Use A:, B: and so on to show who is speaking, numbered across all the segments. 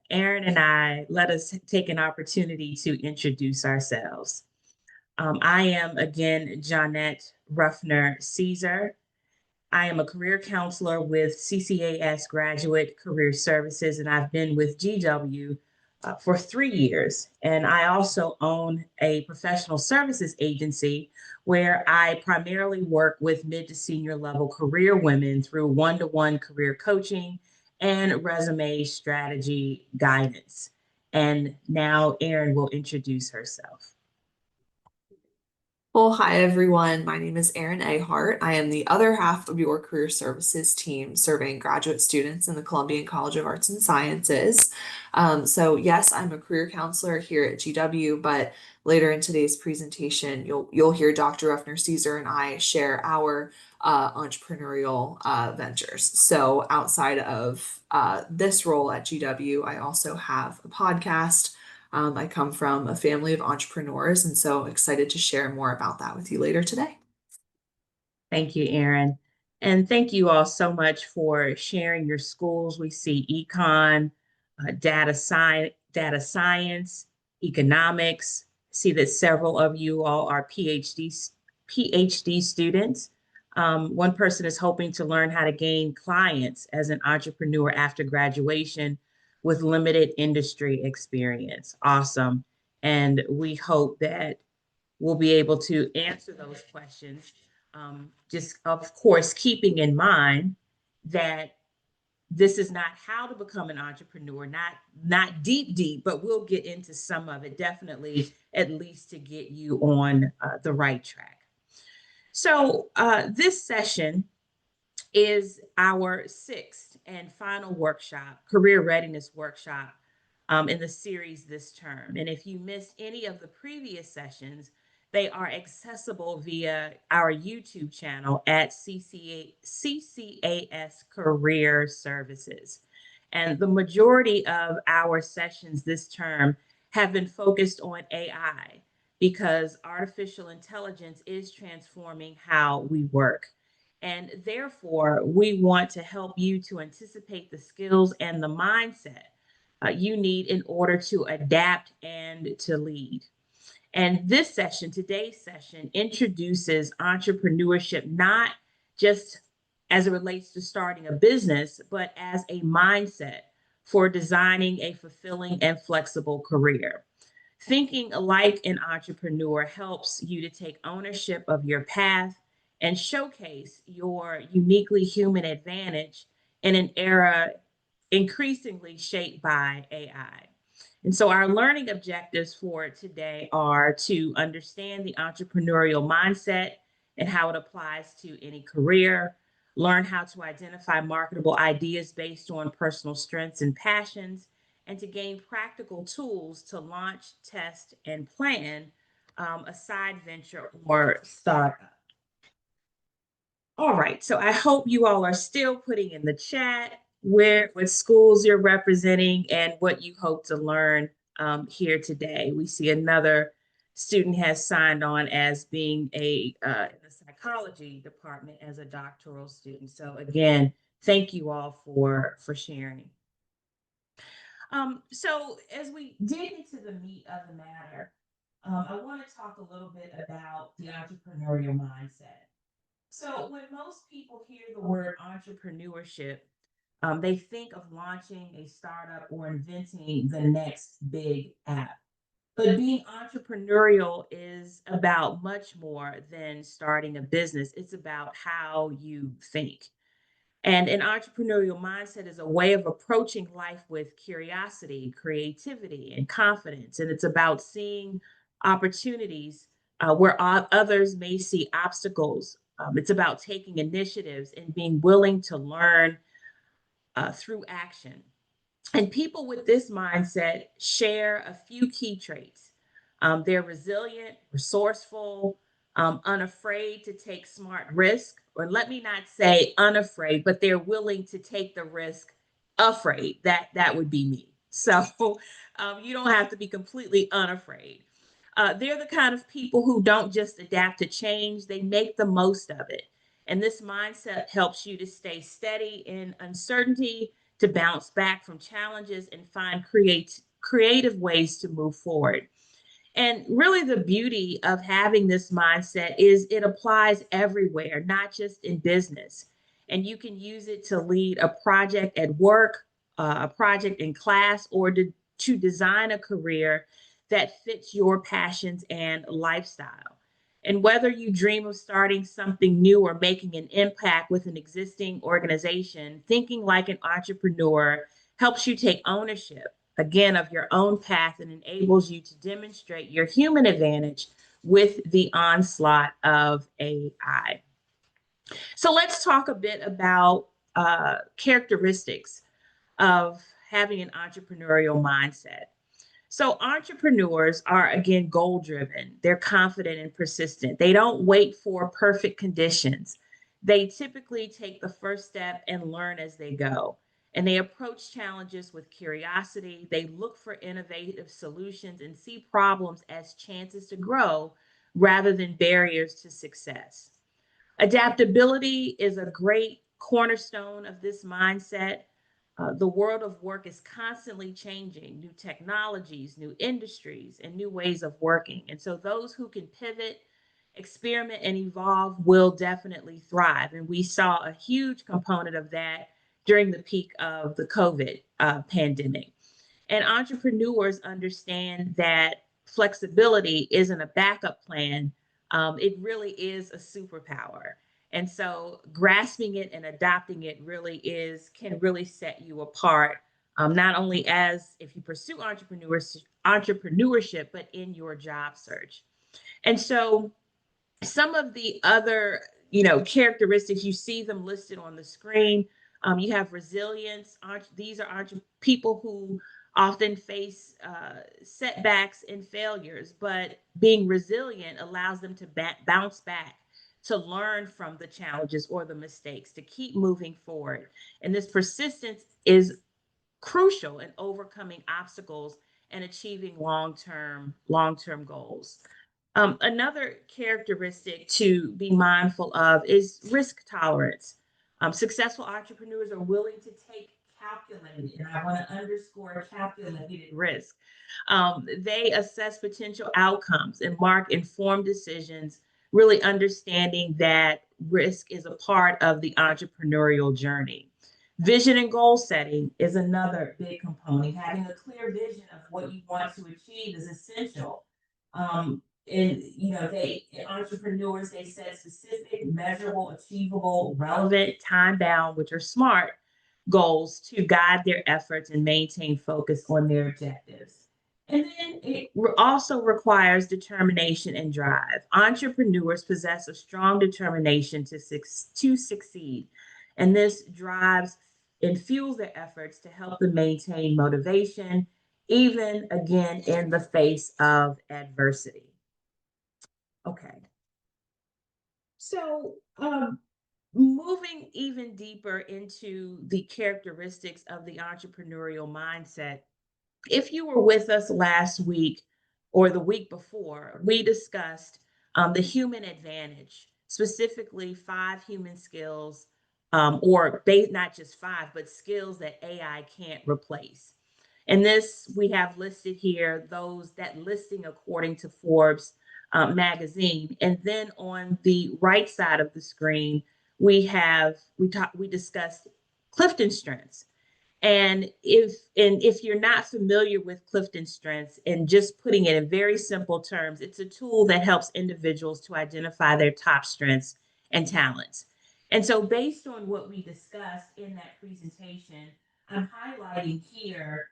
A: Erin and I, let us take an opportunity to introduce ourselves. I am again Johnette Ruffner-Ceaser. I am a career counselor with CCAS Graduate Career Services, and I've been with GW for 3 years. And I also own a professional services agency where I primarily work with mid to senior level career women through one-to-one career coaching and resume strategy guidance. And now Erin will introduce herself.
B: Well, hi everyone. My name is Erin Ahart. I am the other half of your career services team serving graduate students in the Columbian College of Arts and Sciences. So yes, I'm a career counselor here at GW, but later in today's presentation, you'll hear Dr. Ruffner-Ceaser and I share our entrepreneurial ventures. So outside of this role at GW, I also have a podcast. I come from a family of entrepreneurs, and so excited to share more about that with you later today.
A: Thank you, Erin. And thank you all so much for sharing your schools. We see econ, data science, economics. See that several of you all are PhD students. One person is hoping to learn how to gain clients as an entrepreneur after graduation with limited industry experience. Awesome. And we hope that we'll be able to answer those questions. Just, of course, keeping in mind that this is not how to become an entrepreneur, not deep, but we'll get into some of it, definitely, at least to get you on the right track. So this session is our sixth and final workshop, Career Readiness Workshop, in the series this term. And if you missed any of the previous sessions, they are accessible via our YouTube channel at CCAS Career Services. And the majority of our sessions this term have been focused on AI because artificial intelligence is transforming how we work. And therefore, we want to help you to anticipate the skills and the mindset you need in order to adapt and to lead. And this session, today's session, introduces entrepreneurship not just as it relates to starting a business, but as a mindset for designing a fulfilling and flexible career. Thinking like an entrepreneur helps you to take ownership of your path and showcase your uniquely human advantage in an era increasingly shaped by AI. And so our learning objectives for today are to understand the entrepreneurial mindset and how it applies to any career, learn how to identify marketable ideas based on personal strengths and passions, and to gain practical tools to launch, test, and plan a side venture or startup. All right, so I hope you all are still putting in the chat what schools you're representing and what you hope to learn here today. We see another student has signed on as being in the psychology department as a doctoral student. So again, thank you all for sharing. So as we dig into the meat of the matter, I want to talk a little bit about the entrepreneurial mindset. So when most people hear the word entrepreneurship, they think of launching a startup or inventing the next big app. But being entrepreneurial is about much more than starting a business. It's about how you think. And an entrepreneurial mindset is a way of approaching life with curiosity, creativity, and confidence. And it's about seeing opportunities where others may see obstacles. It's about taking initiatives and being willing to learn through action. And people with this mindset share a few key traits. They're resilient, resourceful, unafraid to take smart risk, or let me not say unafraid, but they're willing to take the risk afraid. That would be me. So you don't have to be completely unafraid. They're the kind of people who don't just adapt to change, they make the most of it. And this mindset helps you to stay steady in uncertainty to bounce back from challenges and find creative ways to move forward. And really, the beauty of having this mindset is it applies everywhere, not just in business. And you can use it to lead a project at work, a project in class, or to design a career that fits your passions and lifestyle. And whether you dream of starting something new or making an impact with an existing organization, thinking like an entrepreneur helps you take ownership again of your own path and enables you to demonstrate your human advantage with the onslaught of AI. So let's talk a bit about characteristics of having an entrepreneurial mindset. So entrepreneurs are again goal driven. They're confident and persistent. They don't wait for perfect conditions. They typically take the first step and learn as they go. And they approach challenges with curiosity. They look for innovative solutions and see problems as chances to grow rather than barriers to success. Adaptability is a great cornerstone of this mindset. The world of work is constantly changing, new technologies, new industries, and new ways of working. And so those who can pivot, experiment, and evolve will definitely thrive. And we saw a huge component of that during the peak of the COVID pandemic. And entrepreneurs understand that flexibility isn't a backup plan, it really is a superpower. And so grasping it and adopting it really can really set you apart, not only as if you pursue entrepreneurship, but in your job search. And so some of the other, characteristics, you see them listed on the screen. You have resilience. These are people who often face setbacks and failures, but being resilient allows them to bounce back, to learn from the challenges or the mistakes, to keep moving forward. And this persistence is crucial in overcoming obstacles and achieving long-term goals. Another characteristic to be mindful of is risk tolerance. Successful entrepreneurs are willing to take calculated, and I want to underscore calculated risk. They assess potential outcomes and mark informed decisions, really understanding that risk is a part of the entrepreneurial journey. Vision and goal setting is another big component. Having a clear vision of what you want to achieve is essential. And they entrepreneurs, they set specific, measurable, achievable, relevant, time bound, which are smart goals to guide their efforts and maintain focus on their objectives. And then it also requires determination and drive. Entrepreneurs possess a strong determination to succeed, and this drives and fuels their efforts to help them maintain motivation, even again in the face of adversity. Okay. So, moving even deeper into the characteristics of the entrepreneurial mindset, if you were with us last week or the week before, we discussed the human advantage, specifically 5 human skills, not just five, but skills that AI can't replace. And this we have listed here, that listing according to Forbes magazine. And then on the right side of the screen, we discussed Clifton Strengths. And if you're not familiar with Clifton Strengths, and just putting it in very simple terms, it's a tool that helps individuals to identify their top strengths and talents. And so based on what we discussed in that presentation, I'm highlighting here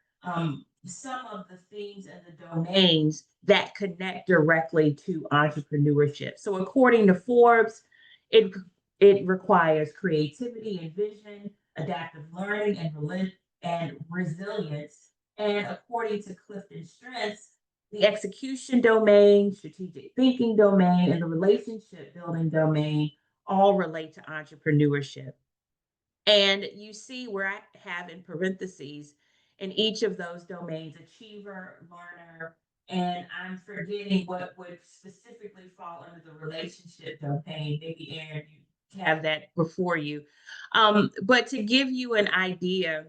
A: some of the themes and the domains that connect directly to entrepreneurship. So according to Forbes, it, it requires creativity and vision, adaptive learning and resilience. And according to Clifton Strengths, the execution domain, strategic thinking domain, and the relationship building domain all relate to entrepreneurship. And you see where I have in parentheses in each of those domains, achiever, learner, and I'm forgetting what would specifically fall under the relationship domain. Maybe Erin, you have that before you. But to give you an idea,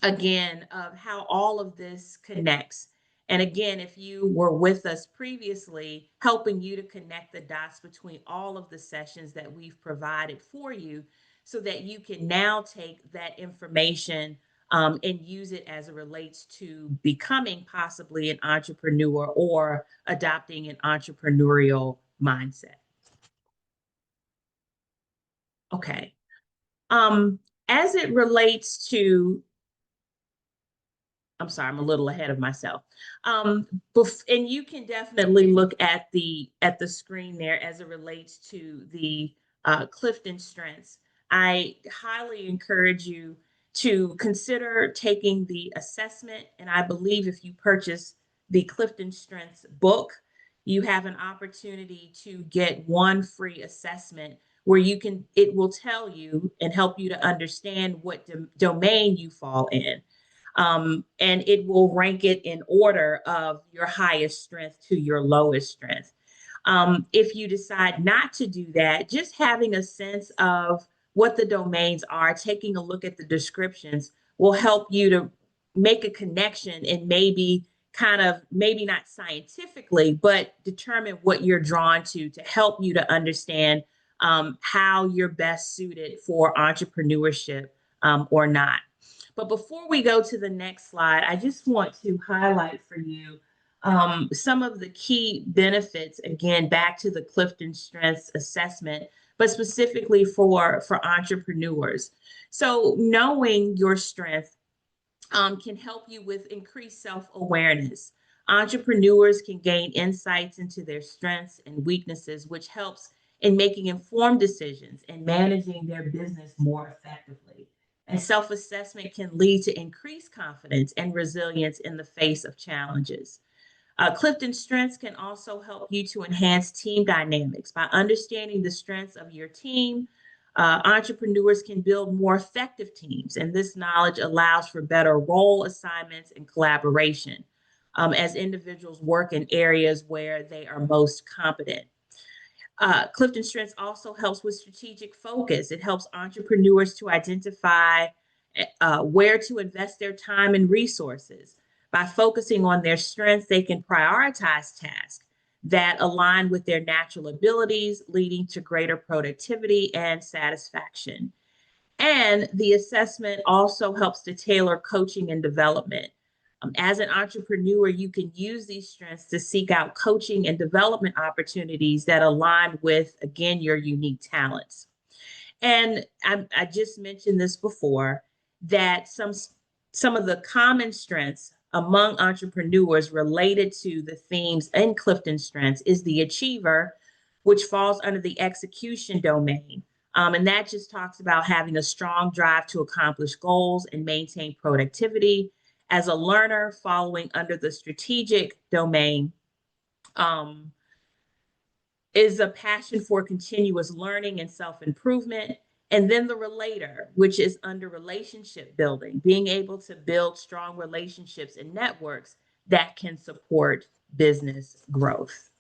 A: again, of how all of this connects. And again, if you were with us previously, helping you to connect the dots between all of the sessions that we've provided for you so that you can now take that information and use it as it relates to becoming possibly an entrepreneur or adopting an entrepreneurial mindset. Okay. As it relates to, I'm sorry, I'm a little ahead of myself. And you can definitely look at the screen there as it relates to the Clifton Strengths. I highly encourage you to consider taking the assessment. And I believe if you purchase the Clifton Strengths book, you have an opportunity to get one free assessment where it will tell you and help you to understand what domain you fall in, and it will rank it in order of your highest strength to your lowest strength. If you decide not to do that, just having a sense of what the domains are, taking a look at the descriptions will help you to make a connection and maybe not scientifically, but determine what you're drawn to help you to understand how you're best suited for entrepreneurship or not. But before we go to the next slide, I just want to highlight for you some of the key benefits, again, back to the Clifton Strengths assessment, but specifically for entrepreneurs. So knowing your strength can help you with increased self-awareness. Entrepreneurs can gain insights into their strengths and weaknesses, which helps in making informed decisions and managing their business more effectively. And self-assessment can lead to increased confidence and resilience in the face of challenges. Clifton Strengths can also help you to enhance team dynamics by understanding the strengths of your team. Entrepreneurs can build more effective teams, and this knowledge allows for better role assignments and collaboration as individuals work in areas where they are most competent. Clifton Strengths also helps with strategic focus. It helps entrepreneurs to identify where to invest their time and resources. By focusing on their strengths, they can prioritize tasks that align with their natural abilities, leading to greater productivity and satisfaction. And the assessment also helps to tailor coaching and development. As an entrepreneur, you can use these strengths to seek out coaching and development opportunities that align with, again, your unique talents. And I just mentioned this before, that some of the common strengths among entrepreneurs related to the themes in Clifton Strengths is the achiever, which falls under the execution domain. And that just talks about having a strong drive to accomplish goals and maintain productivity. As a learner, following under the strategic domain, is a passion for continuous learning and self-improvement. And then the relator, which is under relationship building, being able to build strong relationships and networks that can support business growth.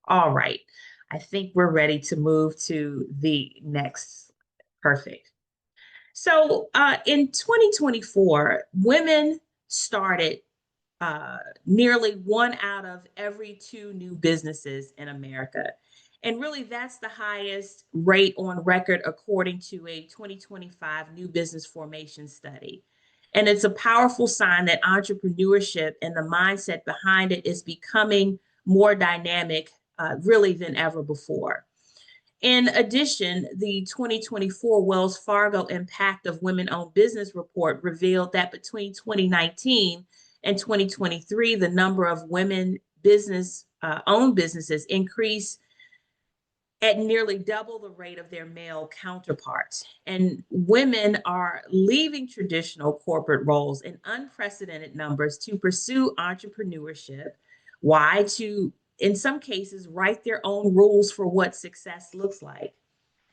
A: All right, I think we're ready to move to the next. Perfect. So in 2024, women started nearly 1 out of every 2 new businesses in America. And really, that's the highest rate on record according to a 2025 new business formation study. And it's a powerful sign that entrepreneurship and the mindset behind it is becoming more dynamic, really, than ever before. In addition, the 2024 Wells Fargo Impact of Women-Owned Business report revealed that between 2019 and 2023, the number of women owned businesses increased at nearly double the rate of their male counterparts. And women are leaving traditional corporate roles in unprecedented numbers to pursue entrepreneurship. Why? To, in some cases, write their own rules for what success looks like.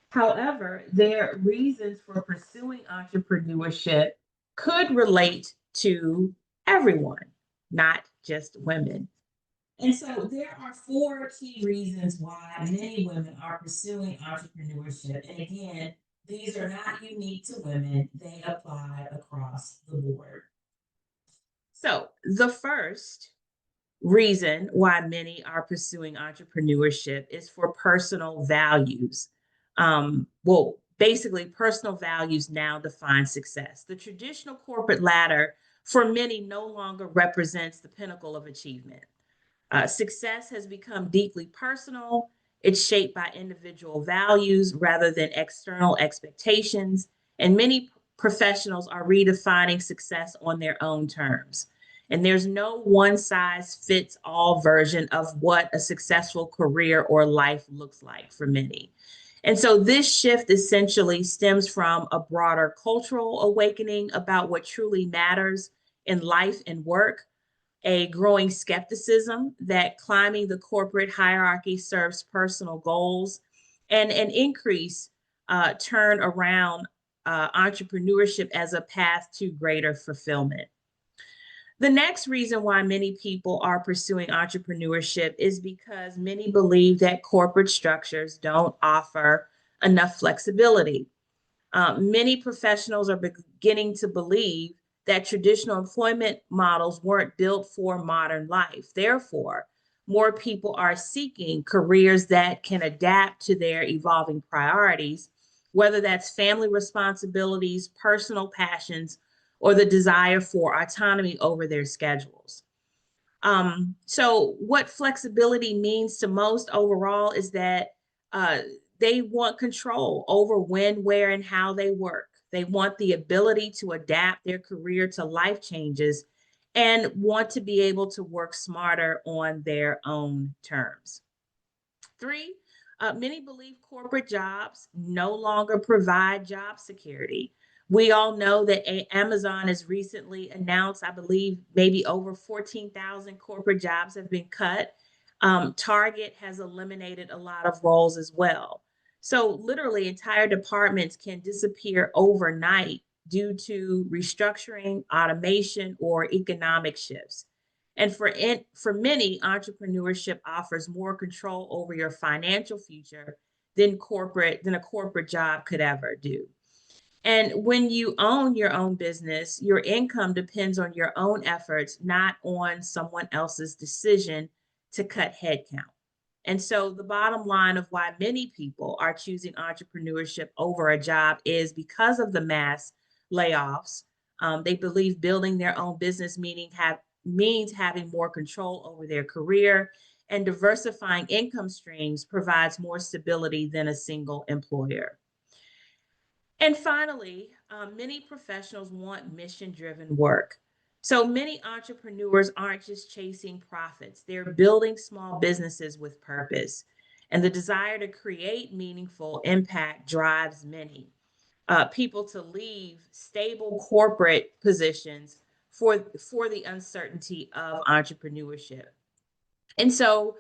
A: However, their reasons for pursuing entrepreneurship could relate to everyone, not just women. And so there are 4 key reasons why many women are pursuing entrepreneurship. And again, These are not unique to women, they apply across the board. So, the first reason why many are pursuing entrepreneurship is for personal values. Basically, personal values now define success. The traditional corporate ladder for many no longer represents the pinnacle of achievement. Success has become deeply personal. It's shaped by individual values rather than external expectations. And many professionals are redefining success on their own terms. And there's no one size fits all version of what a successful career or life looks like for many. And so this shift essentially stems from a broader cultural awakening about what truly matters in life and work, a growing skepticism that climbing the corporate hierarchy serves personal goals, and an increase turn around entrepreneurship as a path to greater fulfillment. The next reason why many people are pursuing entrepreneurship is because many believe that corporate structures don't offer enough flexibility. Many professionals are beginning to believe that traditional employment models weren't built for modern life. Therefore, more people are seeking careers that can adapt to their evolving priorities, whether that's family responsibilities, personal passions, or the desire for autonomy over their schedules. So, what flexibility means to most overall is that uh, they want control over when, where, and how they work. They want the ability to adapt their career to life changes and want to be able to work smarter on their own terms. Three, many believe corporate jobs no longer provide job security. We all know that Amazon has recently announced, I believe, maybe over 14,000 corporate jobs have been cut. Target has eliminated a lot of roles as well. So, literally, entire departments can disappear overnight due to restructuring, automation, or economic shifts. And for many, entrepreneurship offers more control over your financial future than a corporate job could ever do. And when you own your own business, your income depends on your own efforts, not on someone else's decision to cut headcount. And so the bottom line of why many people are choosing entrepreneurship over a job is because of the mass layoffs. They believe building their own business means having more control over their career, and diversifying income streams provides more stability than a single employer. And finally, many professionals want mission driven work. So many entrepreneurs aren't just chasing profits, they're building small businesses with purpose. And the desire to create meaningful impact drives many people to leave stable corporate positions for the uncertainty of entrepreneurship. And so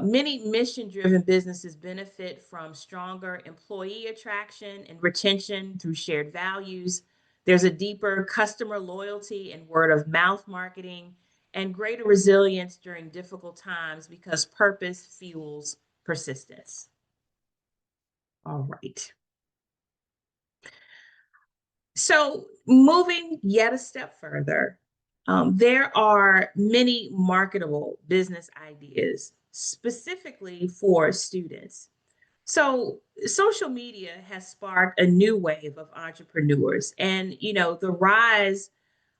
A: many mission driven businesses benefit from stronger employee attraction and retention through shared values. There's a deeper customer loyalty and word of mouth marketing, and greater resilience during difficult times because purpose fuels persistence. All right. So, moving yet a step further, there are many marketable business ideas specifically for students. So, social media has sparked a new wave of entrepreneurs, and the rise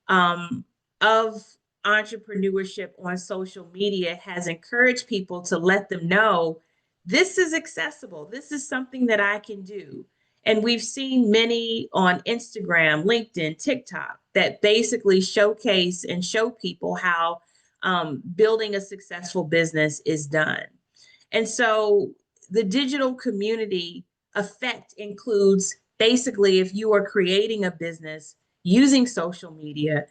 A: um, of entrepreneurship on social media has encouraged people to let them know this is accessible. This is something that I can do. And we've seen many on Instagram, LinkedIn, TikTok that basically showcase and show people how building a successful business is done. And so the digital community effect includes basically if you are creating a business using social media,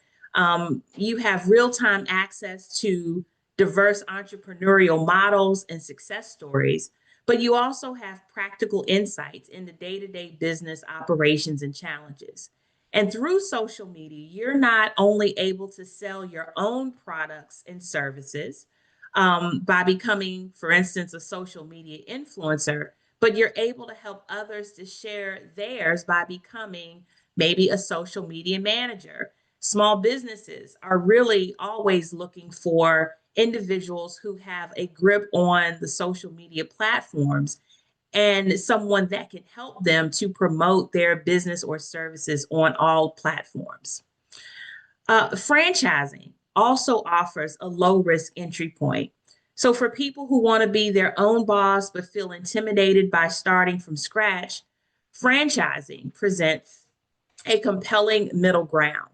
A: you have real time access to diverse entrepreneurial models and success stories, but you also have practical insights into day to day business operations and challenges. And through social media, you're not only able to sell your own products and services by becoming, for instance, a social media influencer, but you're able to help others to share theirs by becoming maybe a social media manager. Small businesses are really always looking for individuals who have a grip on the social media platforms and someone that can help them to promote their business or services on all platforms. Franchising also offers a low risk entry point. So, for people who want to be their own boss but feel intimidated by starting from scratch, franchising presents a compelling middle ground.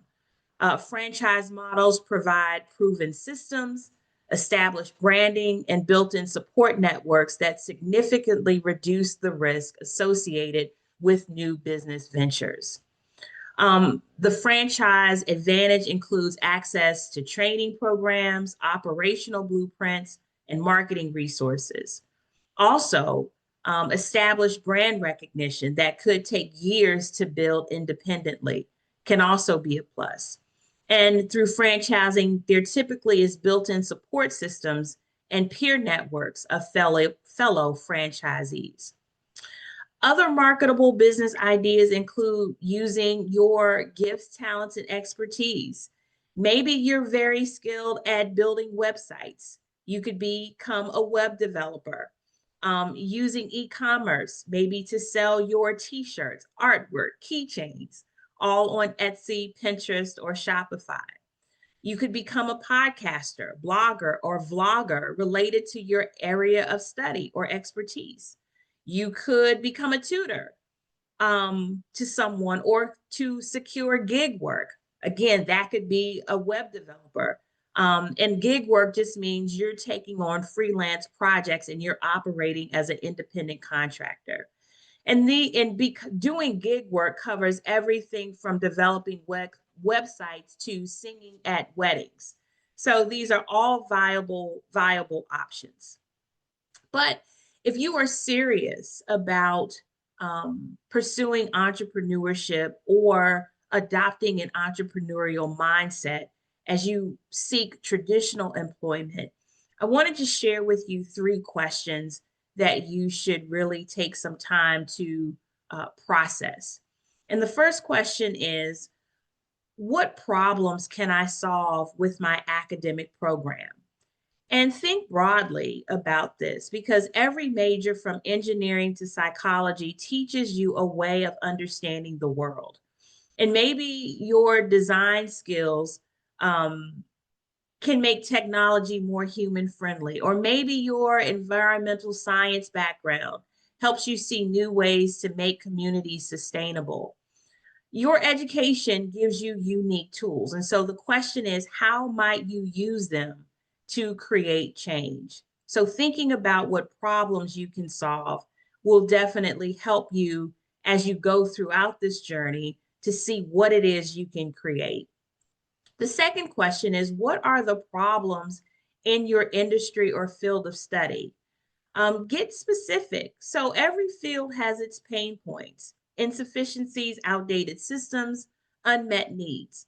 A: Franchise models provide proven systems, established branding, and built in support networks that significantly reduce the risk associated with new business ventures. The franchise advantage includes access to training programs, operational blueprints, and marketing resources. Also, established brand recognition that could take years to build independently can also be a plus. And through franchising, there typically is built-in support systems and peer networks of fellow franchisees. Other marketable business ideas include using your gifts, talents, and expertise. Maybe you're very skilled at building websites. You could become a web developer, using e commerce, maybe to sell your t shirts, artwork, keychains, all on Etsy, Pinterest, or Shopify. You could become a podcaster, blogger, or vlogger related to your area of study or expertise. You could become a tutor to someone or to secure gig work. Again, that could be a web developer. And gig work just means you're taking on freelance projects and you're operating as an independent contractor. Doing gig work covers everything from developing websites to singing at weddings. So these are all viable options. But if you are serious about pursuing entrepreneurship or adopting an entrepreneurial mindset as you seek traditional employment, I wanted to share with you 3 questions that you should really take some time to process. And the first question is, what problems can I solve with my academic program? And think broadly about this because every major from engineering to psychology teaches you a way of understanding the world. And maybe your design skills can make technology more human friendly, or maybe your environmental science background helps you see new ways to make communities sustainable. Your education gives you unique tools. And so the question is, how might you use them to create change? So thinking about what problems you can solve will definitely help you as you go throughout this journey to see what it is you can create. The second question is, what are the problems in your industry or field of study? Get specific. So every field has its pain points, insufficiencies, outdated systems, unmet needs.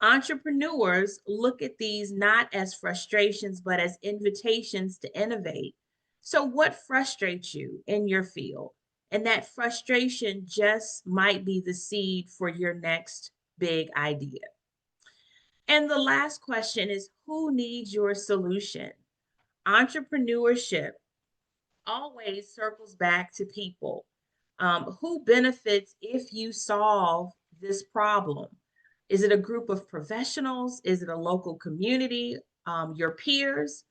A: Entrepreneurs look at these not as frustrations, but as invitations to innovate. So, what frustrates you in your field? And that frustration just might be the seed for your next big idea. And the last question is, who needs your solution? Entrepreneurship always circles back to people. Who benefits if you solve this problem? Is it a group of professionals? Is it a local community? Your peers?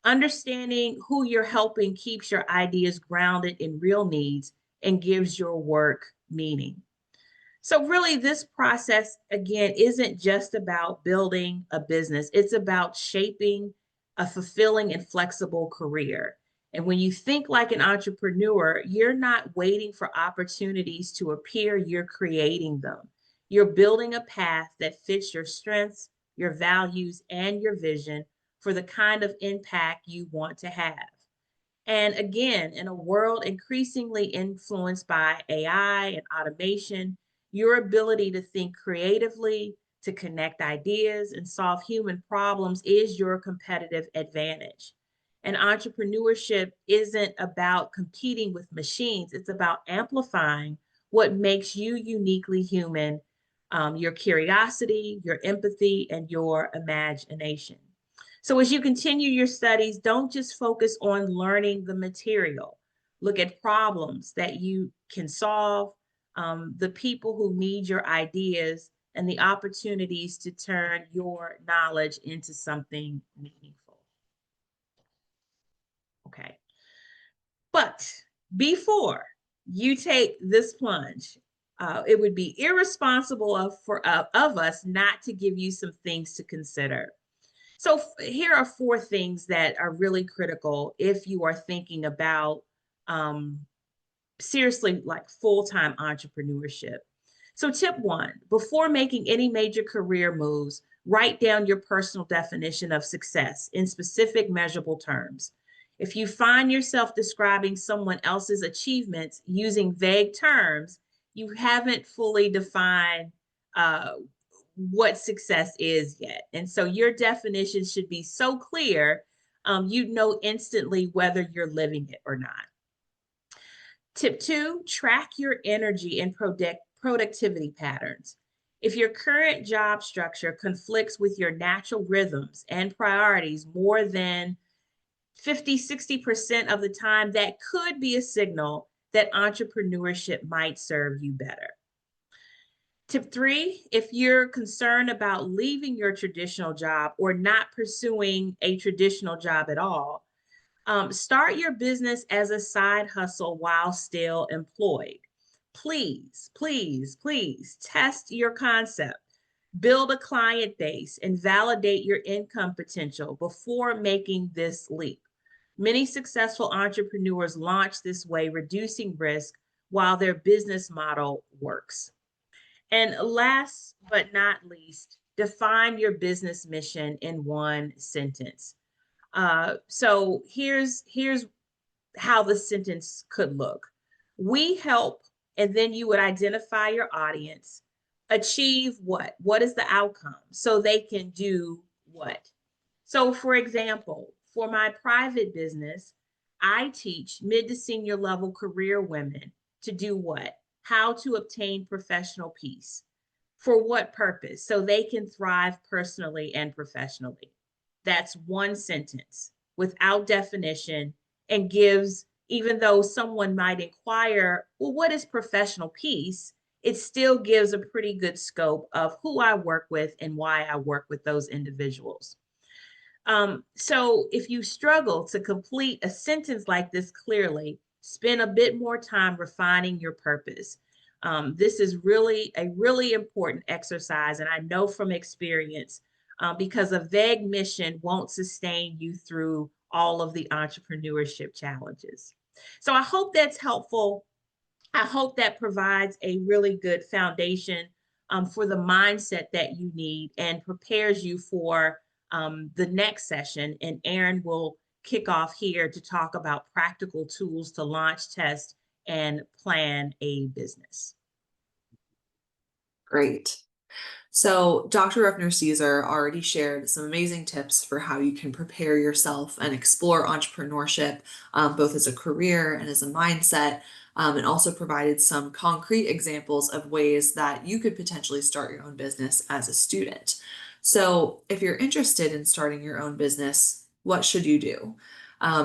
A: Understanding who you're helping keeps your ideas grounded in real needs and gives your work meaning. So, really, this process, again, isn't just about building a business, it's about shaping a fulfilling and flexible career. And when you think like an entrepreneur, you're not waiting for opportunities to appear, you're creating them. You're building a path that fits your strengths, your values, and your vision for the kind of impact you want to have. And again, in a world increasingly influenced by AI and automation, your ability to think creatively, to connect ideas, and solve human problems is your competitive advantage. And entrepreneurship isn't about competing with machines, it's about amplifying what makes you uniquely human, your curiosity, your empathy, and your imagination. So, as you continue your studies, don't just focus on learning the material. Look at problems that you can solve, the people who need your ideas, and the opportunities to turn your knowledge into something meaningful. Okay. But before you take this plunge, it would be irresponsible of us not to give you some things to consider. So here are four things that are really critical if you are thinking about um, seriously like full-time entrepreneurship. So tip one, before making any major career moves, write down your personal definition of success in specific measurable terms. If you find yourself describing someone else's achievements using vague terms, you haven't fully defined uh, what success is yet. And so your definition should be so clear, you know instantly whether you're living it or not. Tip two, track your energy and productivity patterns. If your current job structure conflicts with your natural rhythms and priorities more than 50–60% of the time, that could be a signal that entrepreneurship might serve you better. Tip three, if you're concerned about leaving your traditional job or not pursuing a traditional job at all, start your business as a side hustle while still employed. Please, please, please test your concept, build a client base, and validate your income potential before making this leap. Many successful entrepreneurs launch this way, reducing risk while their business model works. And last but not least, define your business mission in one sentence. So here's how the sentence could look. We help, and then you would identify your audience, achieve what? What is the outcome? So they can do what? So, for example, for my private business, I teach mid to senior level career women to do what? How to obtain professional peace. For what purpose? So they can thrive personally and professionally. That's one sentence without definition and gives, even though someone might inquire, well, what is professional peace? It still gives a pretty good scope of who I work with and why I work with those individuals. So if you struggle to complete a sentence like this clearly, spend a bit more time refining your purpose. This is really a really important exercise, and I know from experience, because a vague mission won't sustain you through all of the entrepreneurship challenges. So I hope that's helpful. I hope that provides a really good foundation for the mindset that you need and prepares you for the next session. And Erin will kick off here to talk about practical tools to launch, test, and plan a business.
B: Great. So Dr. Ruffner-Ceaser already shared some amazing tips for how you can prepare yourself and explore entrepreneurship, both as a career and as a mindset, and also provided some concrete examples of ways that you could potentially start your own business as a student. So if you're interested in starting your own business, what should you do?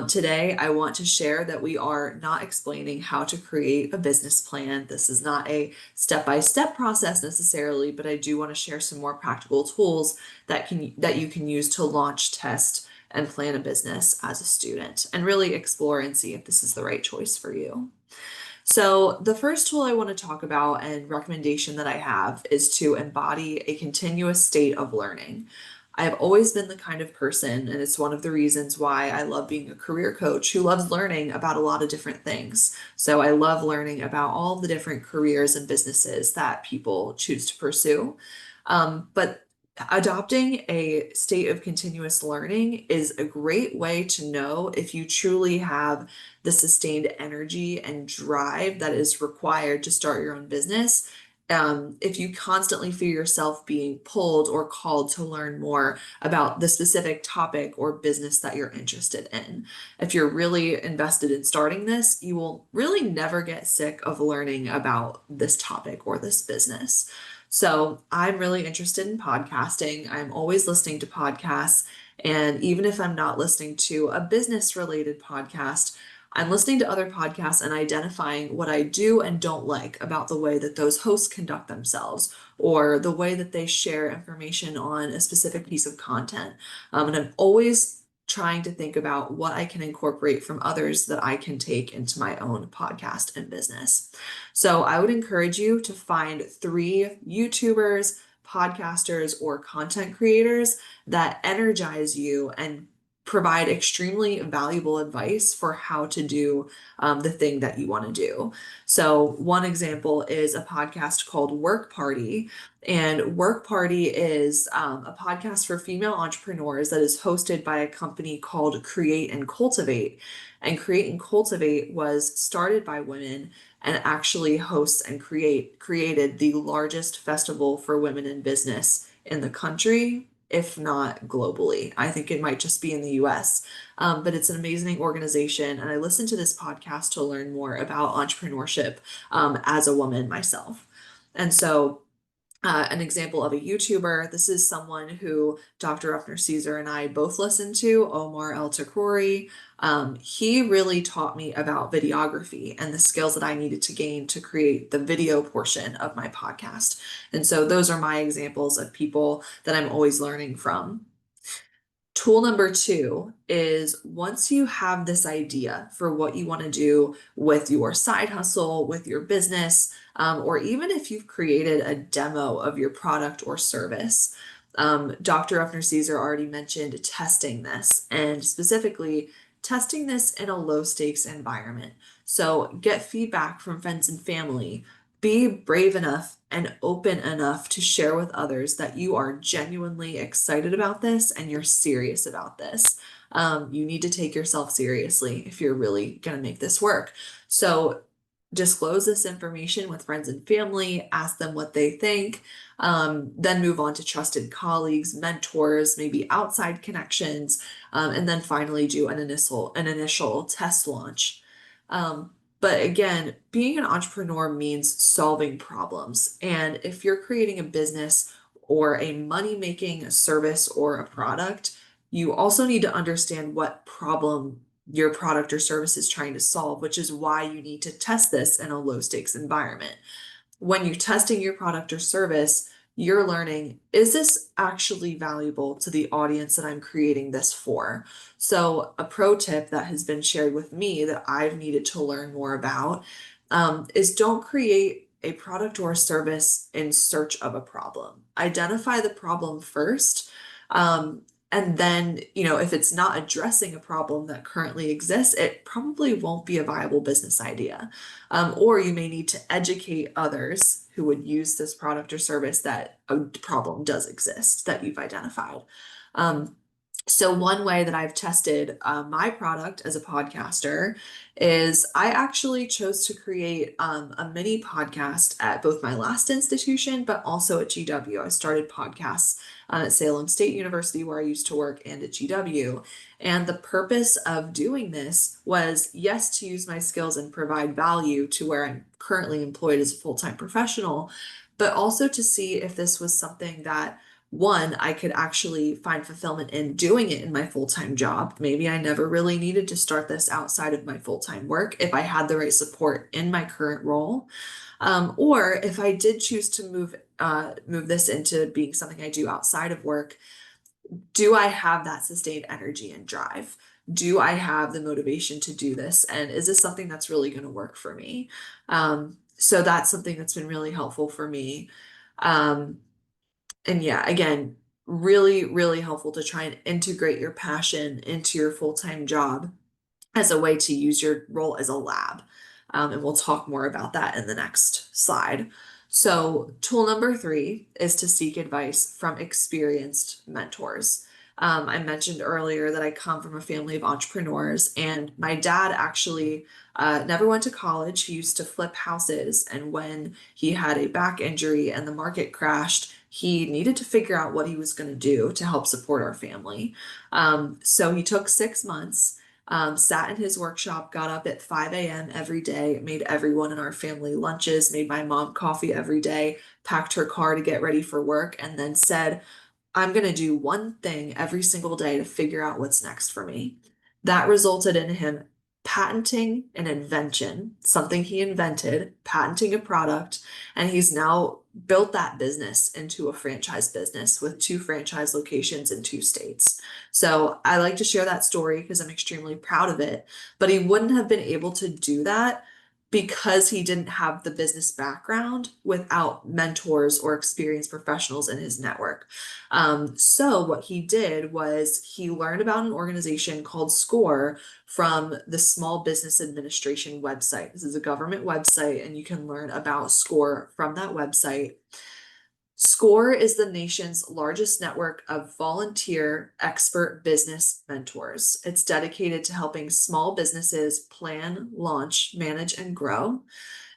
B: Today, I want to share that we are not explaining how to create a business plan. This is not a step-by-step process necessarily, but I do want to share some more practical tools that you can use to launch, test, and plan a business as a student, and really explore and see if this is the right choice for you. So the first tool I want to talk about and recommendation that I have is to embody a continuous state of learning. I have always been the kind of person, and it's one of the reasons why I love being a career coach who loves learning about a lot of different things. So I love learning about all the different careers and businesses that people choose to pursue. But adopting a state of continuous learning is a great way to know if you truly have the sustained energy and drive that is required to start your own business if you constantly feel yourself being pulled or called to learn more about the specific topic or business that you're interested in. If you're really invested in starting this, you will really never get sick of learning about this topic or this business. So I'm really interested in podcasting. I'm always listening to podcasts. And even if I'm not listening to a business related podcast, I'm listening to other podcasts and identifying what I do and don't like about the way that those hosts conduct themselves or the way that they share information on a specific piece of content. And I'm always trying to think about what I can incorporate from others that I can take into my own podcast and business. So I would encourage you to find 3 YouTubers, podcasters, or content creators that energize you and provide extremely valuable advice for how to do the thing that you want to do. So, one example is a podcast called Work Party. And Work Party is a podcast for female entrepreneurs that is hosted by a company called Create and Cultivate. And Create and Cultivate was started by women and actually hosts and created the largest festival for women in business in the country, if not globally. I think it might just be in the US. But it's an amazing organization. And I listen to this podcast to learn more about entrepreneurship as a woman myself. And so, an example of a YouTuber, this is someone who Dr. Ruffner-Ceaser and I both listen to, Omar El Takouri. He really taught me about videography and the skills that I needed to gain to create the video portion of my podcast. And so those are my examples of people that I'm always learning from. Tool number 2 is once you have this idea for what you want to do with your side hustle, with your business, or even if you've created a demo of your product or service, Dr. Ruffner-Ceaser already mentioned testing this and specifically testing this in a low stakes environment. So get feedback from friends and family. Be brave enough and open enough to share with others that you are genuinely excited about this and you're serious about this. You need to take yourself seriously if you're really going to make this work. So disclose this information with friends and family, ask them what they think, then move on to trusted colleagues, mentors, maybe outside connections, and then finally do an initial test launch. But again, being an entrepreneur means solving problems. And if you're creating a business or a money-making service or a product, you also need to understand what problem your product or service is trying to solve, which is why you need to test this in a low stakes environment. When you're testing your product or service, you're learning, is this actually valuable to the audience that I'm creating this for? So, a pro tip that has been shared with me that I've needed to learn more about is don't create a product or a service in search of a problem. Identify the problem first. And then, if it's not addressing a problem that currently exists, it probably won't be a viable business idea. Or you may need to educate others who would use this product or service that a problem does exist that you've identified. So one way that I've tested my product as a podcaster is I actually chose to create a mini podcast at both my last institution, but also at GW. I started podcasts at Salem State University, where I used to work, and at GW. And the purpose of doing this was, yes, to use my skills and provide value to where I'm currently employed as a full-time professional, but also to see if this was something that one, I could actually find fulfillment in doing it in my full-time job. Maybe I never really needed to start this outside of my full-time work if I had the right support in my current role. Or if I did choose to move this into being something I do outside of work, do I have that sustained energy and drive? Do I have the motivation to do this? And is this something that's really going to work for me? So that's something that's been really helpful for me. And yeah, again, really, really helpful to try and integrate your passion into your full-time job as a way to use your role as a lab. And we'll talk more about that in the next slide. So tool number 3 is to seek advice from experienced mentors. I mentioned earlier that I come from a family of entrepreneurs, and my dad actually never went to college. He used to flip houses, and when he had a back injury and the market crashed, he needed to figure out what he was going to do to help support our family. So he took 6 months, sat in his workshop, got up at 5 a.m. every day, made everyone in our family lunches, made my mom coffee every day, packed her car to get ready for work, and then said, I'm going to do one thing every single day to figure out what's next for me. That resulted in him patenting an invention, something he invented, patenting a product, and he's now built that business into a franchise business with 2 franchise locations in 2 states. So I like to share that story because I'm extremely proud of it. But he wouldn't have been able to do that because he didn't have the business background without mentors or experienced professionals in his network. So what he did was he learned about an organization called SCORE from the Small Business Administration website. This is a government website, and you can learn about SCORE from that website. SCORE is the nation's largest network of volunteer expert business mentors. It's dedicated to helping small businesses plan, launch, manage, and grow.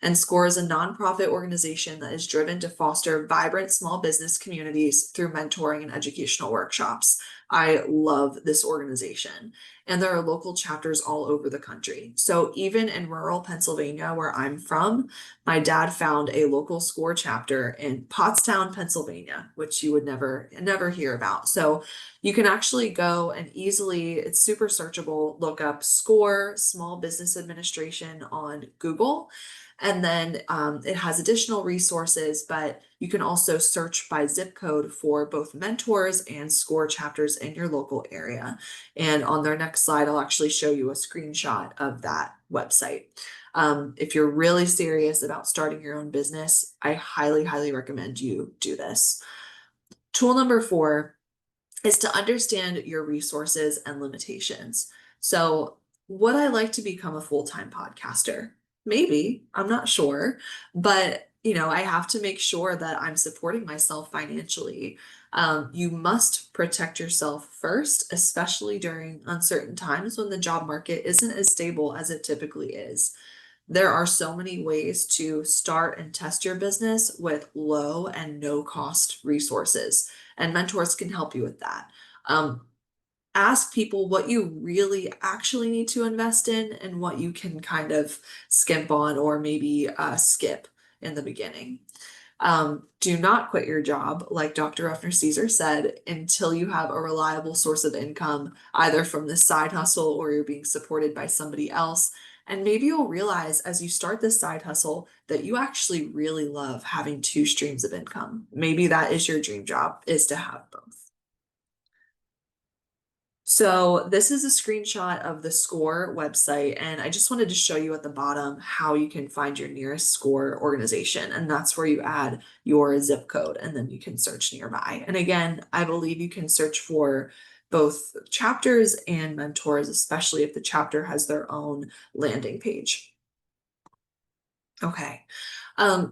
B: And SCORE is a nonprofit organization that is driven to foster vibrant small business communities through mentoring and educational workshops. I love this organization, and there are local chapters all over the country. So even in rural Pennsylvania, where I'm from, my dad found a local SCORE chapter in Pottstown, Pennsylvania, which you would never hear about. So you can actually go and easily, it's super searchable, look up SCORE Small Business Administration on Google. And then it has additional resources, but you can also search by zip code for both mentors and SCORE chapters in your local area. And on their next slide, I'll actually show you a screenshot of that website. If you're really serious about starting your own business, I highly, highly recommend you do this. Tool number 4 is to understand your resources and limitations. So, would I like to become a full-time podcaster? Maybe, I'm not sure, but I have to make sure that I'm supporting myself financially. You must protect yourself first, especially during uncertain times when the job market isn't as stable as it typically is. There are so many ways to start and test your business with low and no cost resources, and mentors can help you with that. Um, Ask people what you really actually need to invest in and what you can kind of skimp on or maybe skip in the beginning. Do not quit your job, like Dr. Ruffner-Ceaser said, until you have a reliable source of income, either from this side hustle or you're being supported by somebody else. And maybe you'll realize as you start this side hustle that you actually really love having 2 streams of income. Maybe that is your dream job, is to have both. So this is a screenshot of the SCORE website, and I just wanted to show you at the bottom how you can find your nearest SCORE organization, and that's where you add your zip code, and then you can search nearby. And again, I believe you can search for both chapters and mentors, especially if the chapter has their own landing page. Okay.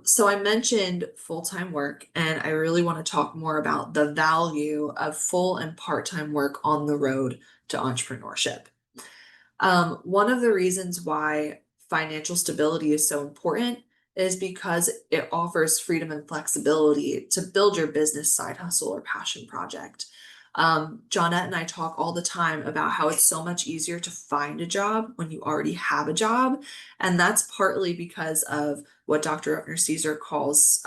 B: So I mentioned full-time work, and I really want to talk more about the value of full and part-time work on the road to entrepreneurship. One of the reasons why financial stability is so important is because it offers freedom and flexibility to build your business side hustle or passion project. Johnette and I talk all the time about how it's so much easier to find a job when you already have a job. And that's partly because of what Dr. Ruffner-Ceaser calls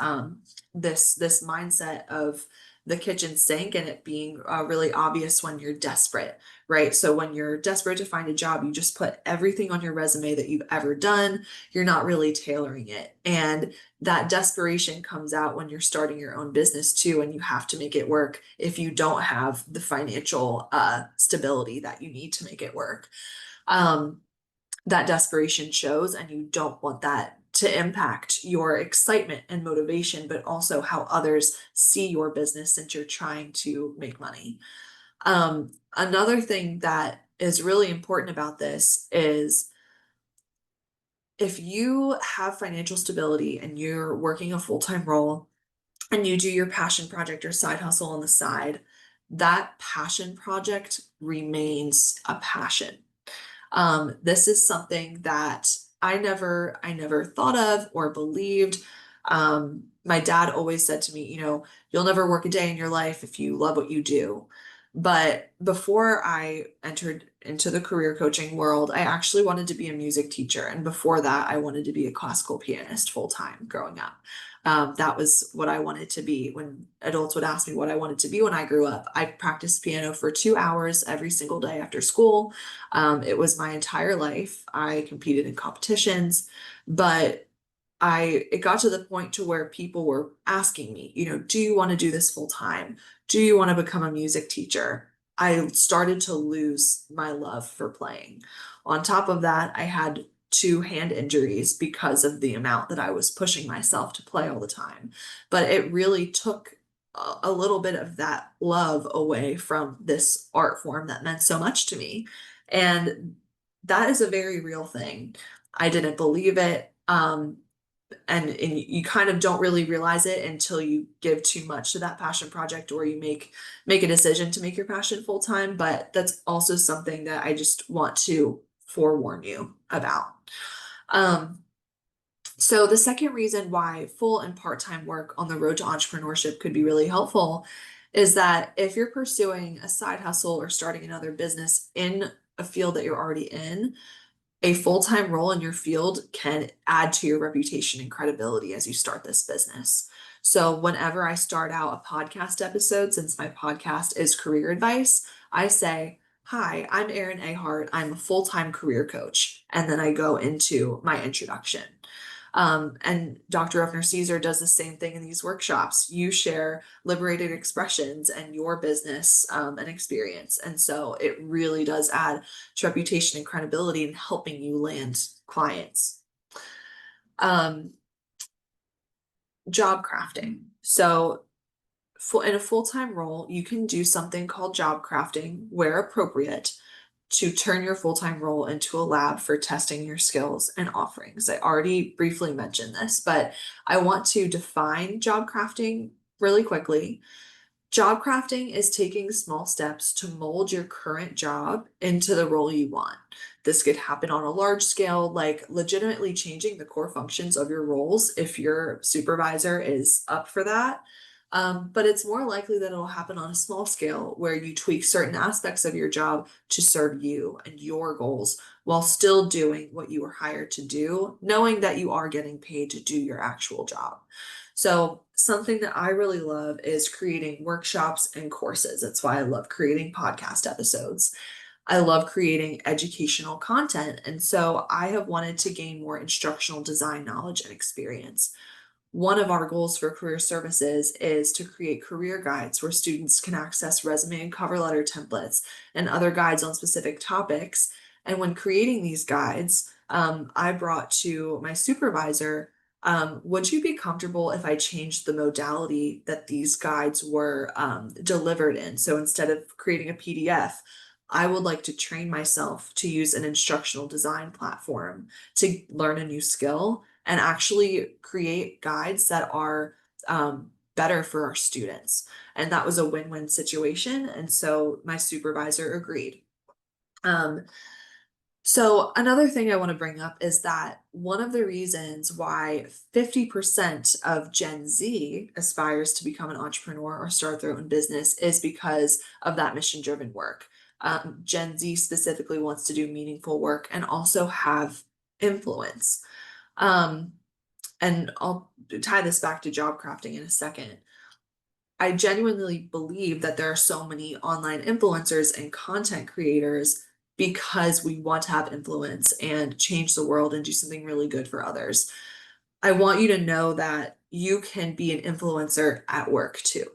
B: this mindset of the kitchen sink and it being really obvious when you're desperate, right? So when you're desperate to find a job, you just put everything on your resume that you've ever done. You're not really tailoring it. And that desperation comes out when you're starting your own business too, and you have to make it work if you don't have the financial stability that you need to make it work. That desperation shows, and you don't want that to impact your excitement and motivation, but also how others see your business since you're trying to make money. Another thing that is really important about this is if you have financial stability and you're working a full-time role and you do your passion project or side hustle on the side, that passion project remains a passion. This is something that I never thought of or believed. My dad always said to me, you'll never work a day in your life if you love what you do. But before I entered into the career coaching world, I actually wanted to be a music teacher. And before that, I wanted to be a classical pianist full time growing up. That was what I wanted to be. When adults would ask me what I wanted to be when I grew up, I practiced piano for 2 hours every single day after school. It was my entire life. I competed in competitions, but it got to the point to where people were asking me, do you want to do this full time? Do you want to become a music teacher? I started to lose my love for playing. On top of that, I had 2 hand injuries because of the amount that I was pushing myself to play all the time. But it really took a little bit of that love away from this art form that meant so much to me. And that is a very real thing. I didn't believe it. And you kind of don't really realize it until you give too much to that passion project, or you make a decision to make your passion full time. But that's also something that I just want to forewarn you about. Um, so the second reason why full and part-time work on the road to entrepreneurship could be really helpful is that if you're pursuing a side hustle or starting another business in a field that you're already in, a full-time role in your field can add to your reputation and credibility as you start this business. So whenever I start out a podcast episode, since my podcast is career advice, I say, "Hi, I'm Erin Ahart. I'm a full-time career coach." And then I go into my introduction. And Dr. Ruffner-Ceaser does the same thing in these workshops. You share liberated expressions and your business and experience. And so it really does add to reputation and credibility in helping you land clients. Job crafting. So in a full-time role, you can do something called job crafting where appropriate to turn your full-time role into a lab for testing your skills and offerings. I already briefly mentioned this, but I want to define job crafting really quickly. Job crafting is taking small steps to mold your current job into the role you want. This could happen on a large scale, like legitimately changing the core functions of your roles if your supervisor is up for that. But it's more likely that it'll happen on a small scale where you tweak certain aspects of your job to serve you and your goals while still doing what you were hired to do, knowing that you are getting paid to do your actual job. So something that I really love is creating workshops and courses. That's why I love creating podcast episodes. I love creating educational content. And so I have wanted to gain more instructional design knowledge and experience. One of our goals for Career Services is to create career guides where students can access resume and cover letter templates and other guides on specific topics. And when creating these guides, I brought to my supervisor, would you be comfortable if I changed the modality that these guides were delivered in? So instead of creating a PDF, I would like to train myself to use an instructional design platform to learn a new skill and actually create guides that are better for our students. And that was a win-win situation. And so my supervisor agreed. So another thing I want to bring up is that one of the reasons why 50% of Gen Z aspires to become an entrepreneur or start their own business is because of that mission-driven work. Gen Z specifically wants to do meaningful work and also have influence. And I'll tie this back to job crafting in a second. I genuinely believe that there are so many online influencers and content creators because we want to have influence and change the world and do something really good for others. I want you to know that you can be an influencer at work too,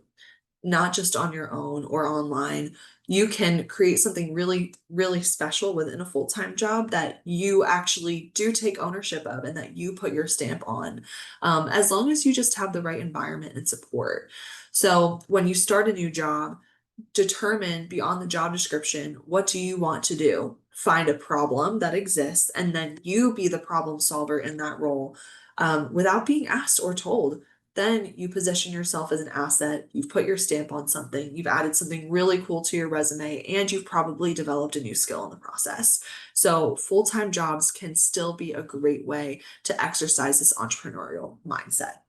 B: not just on your own or online. You can create something really, really special within a full-time job that you actually do take ownership of and that you put your stamp on, as long as you just have the right environment and support. So when you start a new job, determine beyond the job description, what do you want to do? Find a problem that exists, and then you be the problem solver in that role, without being asked or told. then you position yourself as an asset. You've put your stamp on something, you've added something really cool to your resume, and you've probably developed a new skill in the process. So full-time jobs can still be a great way to exercise this entrepreneurial mindset.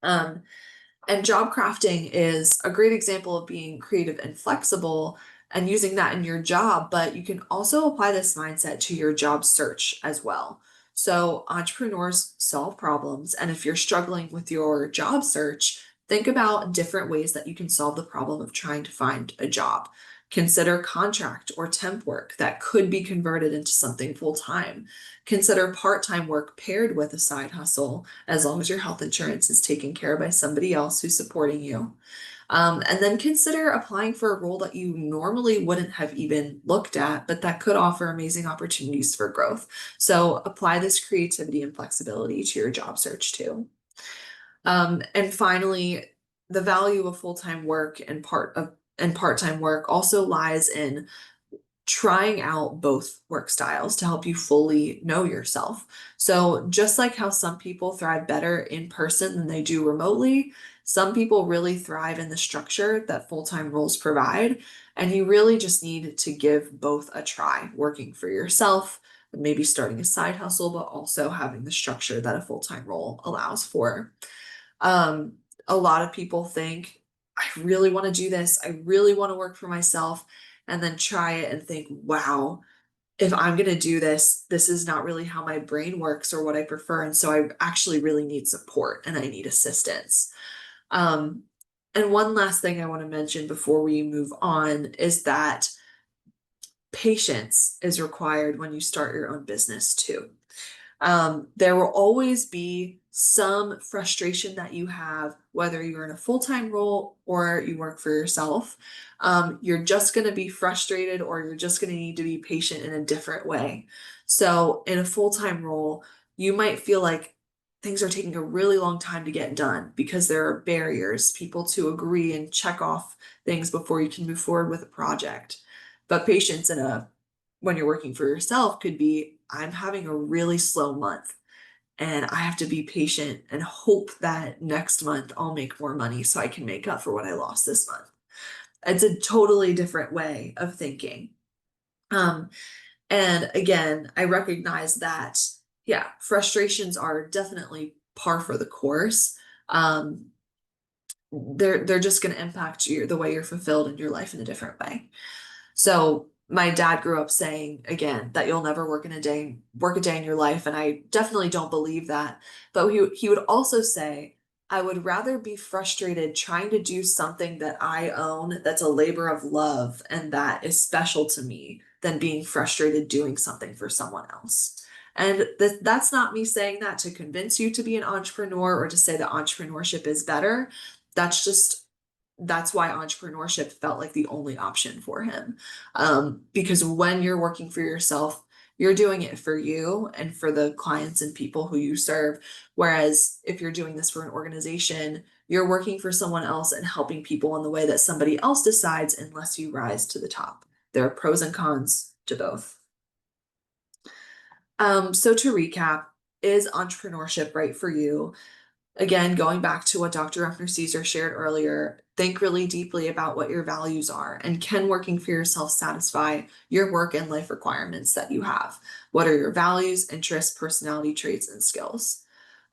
B: And job crafting is a great example of being creative and flexible and using that in your job, but you can also apply this mindset to your job search as well. So entrepreneurs solve problems, and if you're struggling with your job search, think about different ways that you can solve the problem of trying to find a job. Consider contract or temp work that could be converted into something full-time. Consider part-time work paired with a side hustle, as long as your health insurance is taken care of by somebody else who's supporting you. And then consider applying for a role that you normally wouldn't have even looked at, but that could offer amazing opportunities for growth. So apply this creativity and flexibility to your job search too. And finally, the value of full-time work and part-time work also lies in trying out both work styles to help you fully know yourself. So just like how some people thrive better in person than they do remotely, some people really thrive in the structure that full-time roles provide. And you really just need to give both a try, working for yourself, maybe starting a side hustle, but also having the structure that a full-time role allows for. Um, a lot of people think, I really want to do this. I really want to work for myself, and then try it and think, wow, if I'm going to do this, this is not really how my brain works or what I prefer. And so I actually really need support and I need assistance. Um, and one last thing I want to mention before we move on is that patience is required when you start your own business too. There will always be some frustration that you have, whether you're in a full-time role or you work for yourself. You're just going to be frustrated, or you're just going to need to be patient in a different way. So in a full-time role, you might feel like things are taking a really long time to get done because there are barriers, people to agree and check off things before you can move forward with a project. But patience when you're working for yourself could be, I'm having a really slow month and I have to be patient and hope that next month I'll make more money so I can make up for what I lost this month. It's a totally different way of thinking. And again, I recognize that, yeah, frustrations are definitely par for the course. Um, they're just going to impact the way you're fulfilled in your life in a different way. So my dad grew up saying, again, that you'll never work a day in your life, and I definitely don't believe that. But he would also say, I would rather be frustrated trying to do something that I own, that's a labor of love and that is special to me, than being frustrated doing something for someone else. And that's not me saying that to convince you to be an entrepreneur or to say that entrepreneurship is better. That's why entrepreneurship felt like the only option for him. Because when you're working for yourself, you're doing it for you and for the clients and people who you serve. Whereas if you're doing this for an organization, you're working for someone else and helping people in the way that somebody else decides, unless you rise to the top. There are pros and cons to both. So to recap, is entrepreneurship right for you? Again, going back to what Dr. Ruffner-Ceaser shared earlier, think really deeply about what your values are, and can working for yourself satisfy your work and life requirements that you have? What are your values, interests, personality traits, and skills?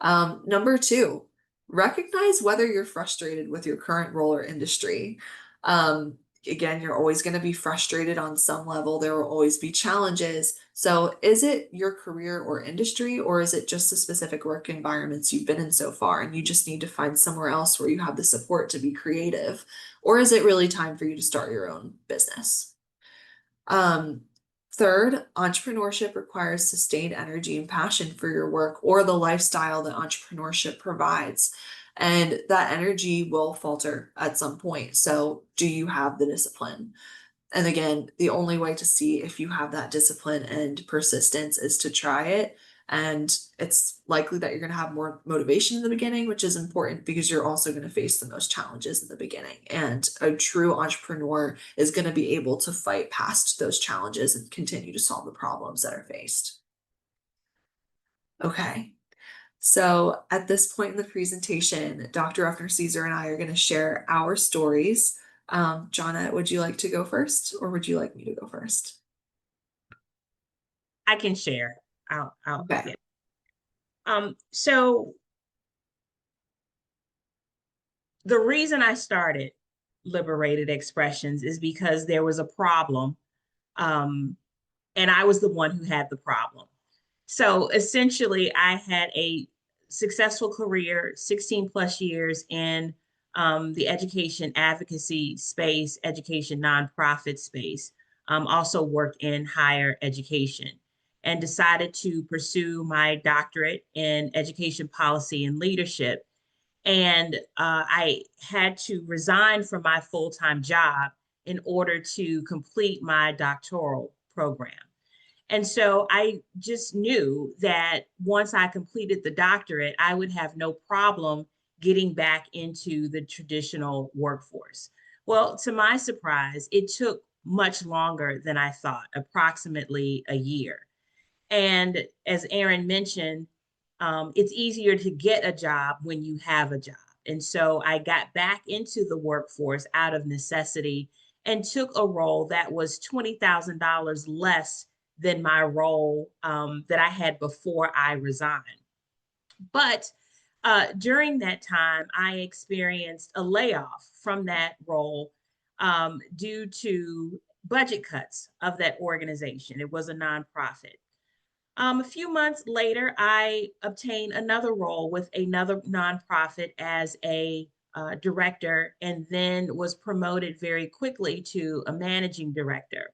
B: Number two, recognize whether you're frustrated with your current role or industry. Again, you're always going to be frustrated on some level. There will always be challenges. So is it your career or industry, or is it just the specific work environments you've been in so far and you just need to find somewhere else where you have the support to be creative? Or is it really time for you to start your own business? Third, entrepreneurship requires sustained energy and passion for your work or the lifestyle that entrepreneurship provides. And that energy will falter at some point. So, do you have the discipline? And again, the only way to see if you have that discipline and persistence is to try it. And it's likely that you're going to have more motivation in the beginning, which is important because you're also going to face the most challenges in the beginning. And a true entrepreneur is going to be able to fight past those challenges and continue to solve the problems that are faced. Okay. So at this point in the presentation, Dr. Ruffner-Ceaser and I are going to share our stories. Johnette, would you like to go first, or would you like me to go first?
A: I can share.
B: Okay.
A: Yeah. So the reason I started Liberated Expressions is because there was a problem, and I was the one who had the problem. So essentially, I had a successful career, 16 plus years in the education advocacy space, education nonprofit space, also worked in higher education, and decided to pursue my doctorate in education policy and leadership. And I had to resign from my full-time job in order to complete my doctoral program. And so I just knew that once I completed the doctorate, I would have no problem getting back into the traditional workforce. Well, to my surprise, it took much longer than I thought, approximately a year. And as Erin mentioned, it's easier to get a job when you have a job. And so I got back into the workforce out of necessity and took a role that was $20,000 less than my role that I had before I resigned. But during that time, I experienced a layoff from that role due to budget cuts of that organization. It was a nonprofit. A few months later, I obtained another role with another nonprofit as a director, and then was promoted very quickly to a managing director.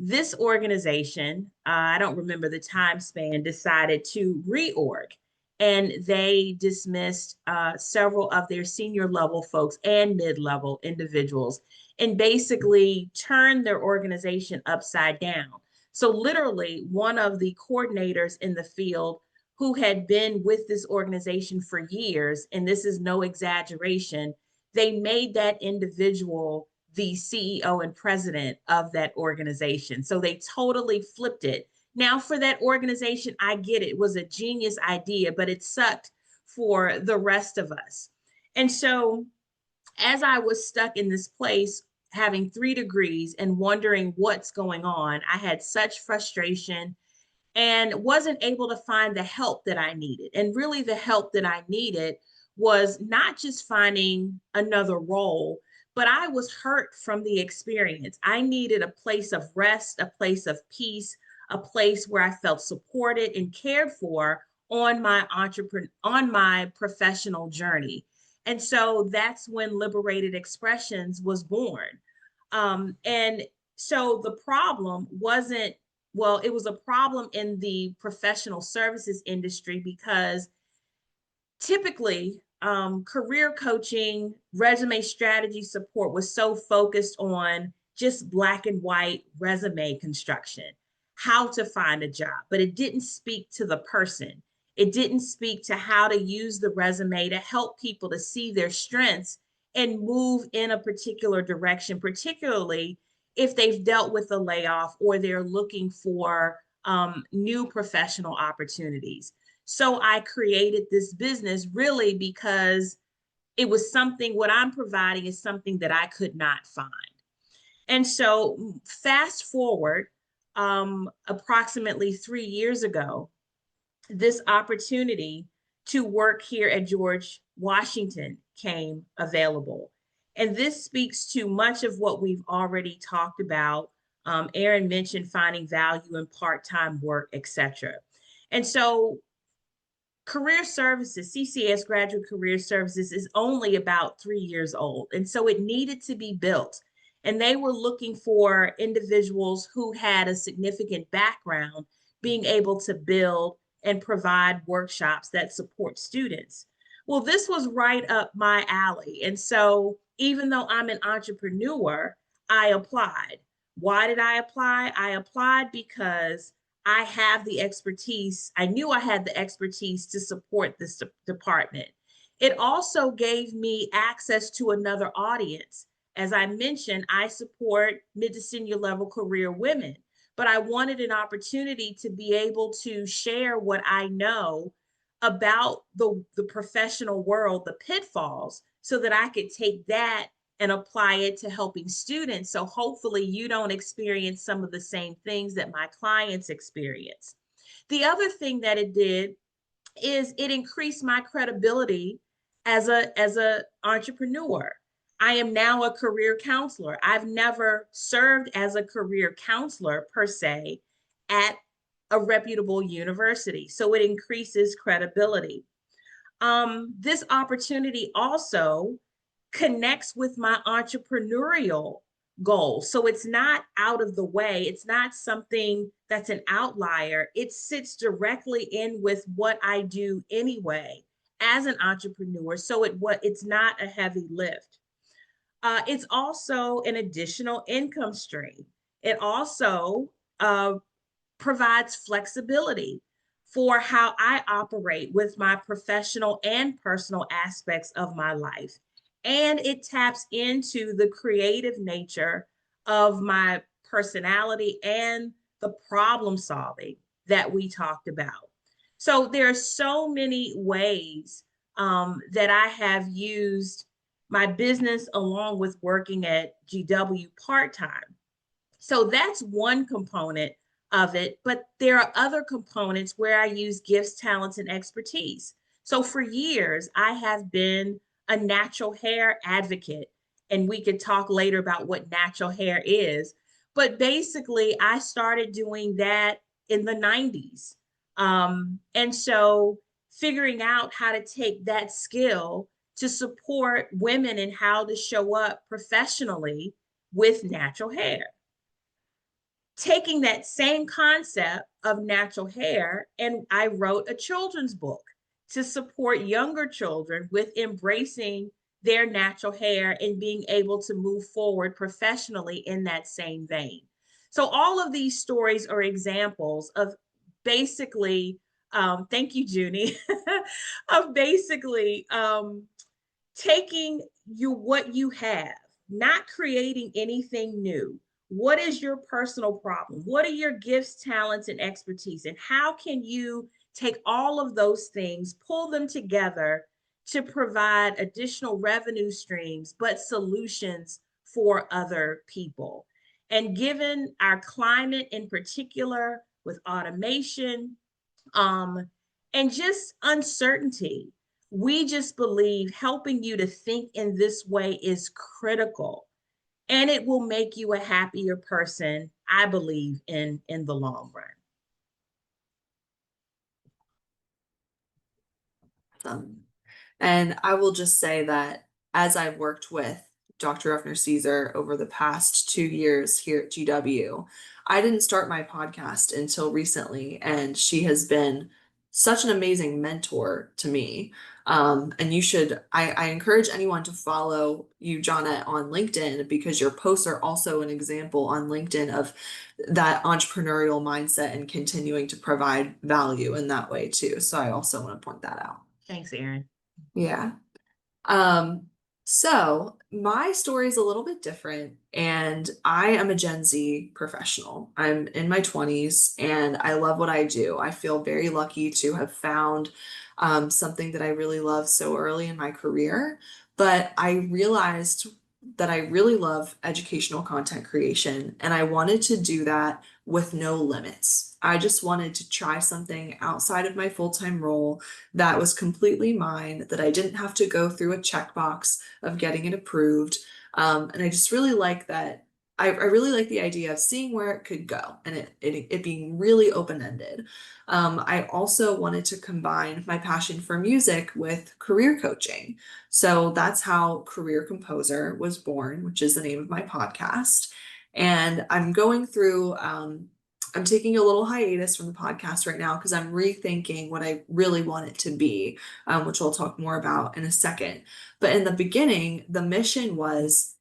A: This organization, I don't remember the time span, decided to reorg, and they dismissed several of their senior level folks and mid level individuals, and basically turned their organization upside down. So, literally, one of the coordinators in the field who had been with this organization for years, and this is no exaggeration, they made that individual the CEO and president of that organization. So they totally flipped it. Now, for that organization, I get it. It was a genius idea, but it sucked for the rest of us. And so, as I was stuck in this place, having 3 degrees and wondering what's going on, I had such frustration and wasn't able to find the help that I needed. And really, the help that I needed was not just finding another role, but I was hurt from the experience. I needed a place of rest, a place of peace, a place where I felt supported and cared for on my professional journey. And so that's when Liberated Expressions was born. And so the problem wasn't, well, it was a problem in the professional services industry because typically career coaching, resume strategy support was so focused on just black and white resume construction, how to find a job, but it didn't speak to the person. It didn't speak to how to use the resume to help people to see their strengths and move in a particular direction, particularly if they've dealt with a layoff or they're looking for new professional opportunities. So I created this business really because it was something, what I'm providing is something that I could not find. And so fast forward, approximately 3 years ago, this opportunity to work here at George Washington came available. And this speaks to much of what we've already talked about. Erin mentioned finding value in part-time work, etc. And so Career Services, CCAS Graduate Career Services, is only about 3 years old. And so it needed to be built. And they were looking for individuals who had a significant background being able to build and provide workshops that support students. Well, this was right up my alley. And so even though I'm an entrepreneur, I applied. Why did I apply? I applied because I have the expertise. I knew I had the expertise to support this department. It also gave me access to another audience. As I mentioned, I support mid to senior level career women, but I wanted an opportunity to be able to share what I know about the professional world, the pitfalls, so that I could take that and apply it to helping students. So hopefully you don't experience some of the same things that my clients experience. The other thing that it did is it increased my credibility as a entrepreneur. I am now a career counselor. I've never served as a career counselor per se at a reputable university. So it increases credibility. This opportunity also connects with my entrepreneurial goals. So it's not out of the way. It's not something that's an outlier. It sits directly in with what I do anyway as an entrepreneur. So it's not a heavy lift. It's also an additional income stream. It also provides flexibility for how I operate with my professional and personal aspects of my life. And it taps into the creative nature of my personality and the problem solving that we talked about. So there are so many ways that I have used my business along with working at GW part-time. So that's one component of it, but there are other components where I use gifts, talents, and expertise. So for years, I have been a natural hair advocate, and we could talk later about what natural hair is. But basically, I started doing that in the 90s. And so figuring out how to take that skill to support women and how to show up professionally with natural hair, taking that same concept of natural hair, and I wrote a children's book to support younger children with embracing their natural hair and being able to move forward professionally in that same vein. So all of these stories are examples of basically, thank you, Junie, of basically taking what you have, not creating anything new. What is your personal problem? What are your gifts, talents, and expertise? And how can you take all of those things, pull them together to provide additional revenue streams, but solutions for other people? And given our climate in particular, with automation, um, and just uncertainty, we just believe helping you to think in this way is critical, and it will make you a happier person, I believe, in the long run.
B: And I will just say that as I've worked with Dr. Ruffner-Ceaser over the past 2 years here at GW, I didn't start my podcast until recently, and she has been such an amazing mentor to me. And I encourage anyone to follow you, Johnette, on LinkedIn, because your posts are also an example on LinkedIn of that entrepreneurial mindset and continuing to provide value in that way too. So I also want to point that out.
A: Thanks, Erin.
B: Yeah. Um, so my story is a little bit different, and I am a Gen Z professional. I'm in my 20s and I love what I do. I feel very lucky to have found something that I really love so early in my career, but I realized that I really love educational content creation, and I wanted to do that with no limits. I just wanted to try something outside of my full-time role that was completely mine, that I didn't have to go through a checkbox of getting it approved. And I just really like that. I really like the idea of seeing where it could go, and it being really open-ended. I also wanted to combine my passion for music with career coaching. So that's how Career Composer was born, which is the name of my podcast. And I'm going through I'm taking a little hiatus from the podcast right now because I'm rethinking what I really want it to be, which I'll talk more about in a second. But in the beginning, the mission was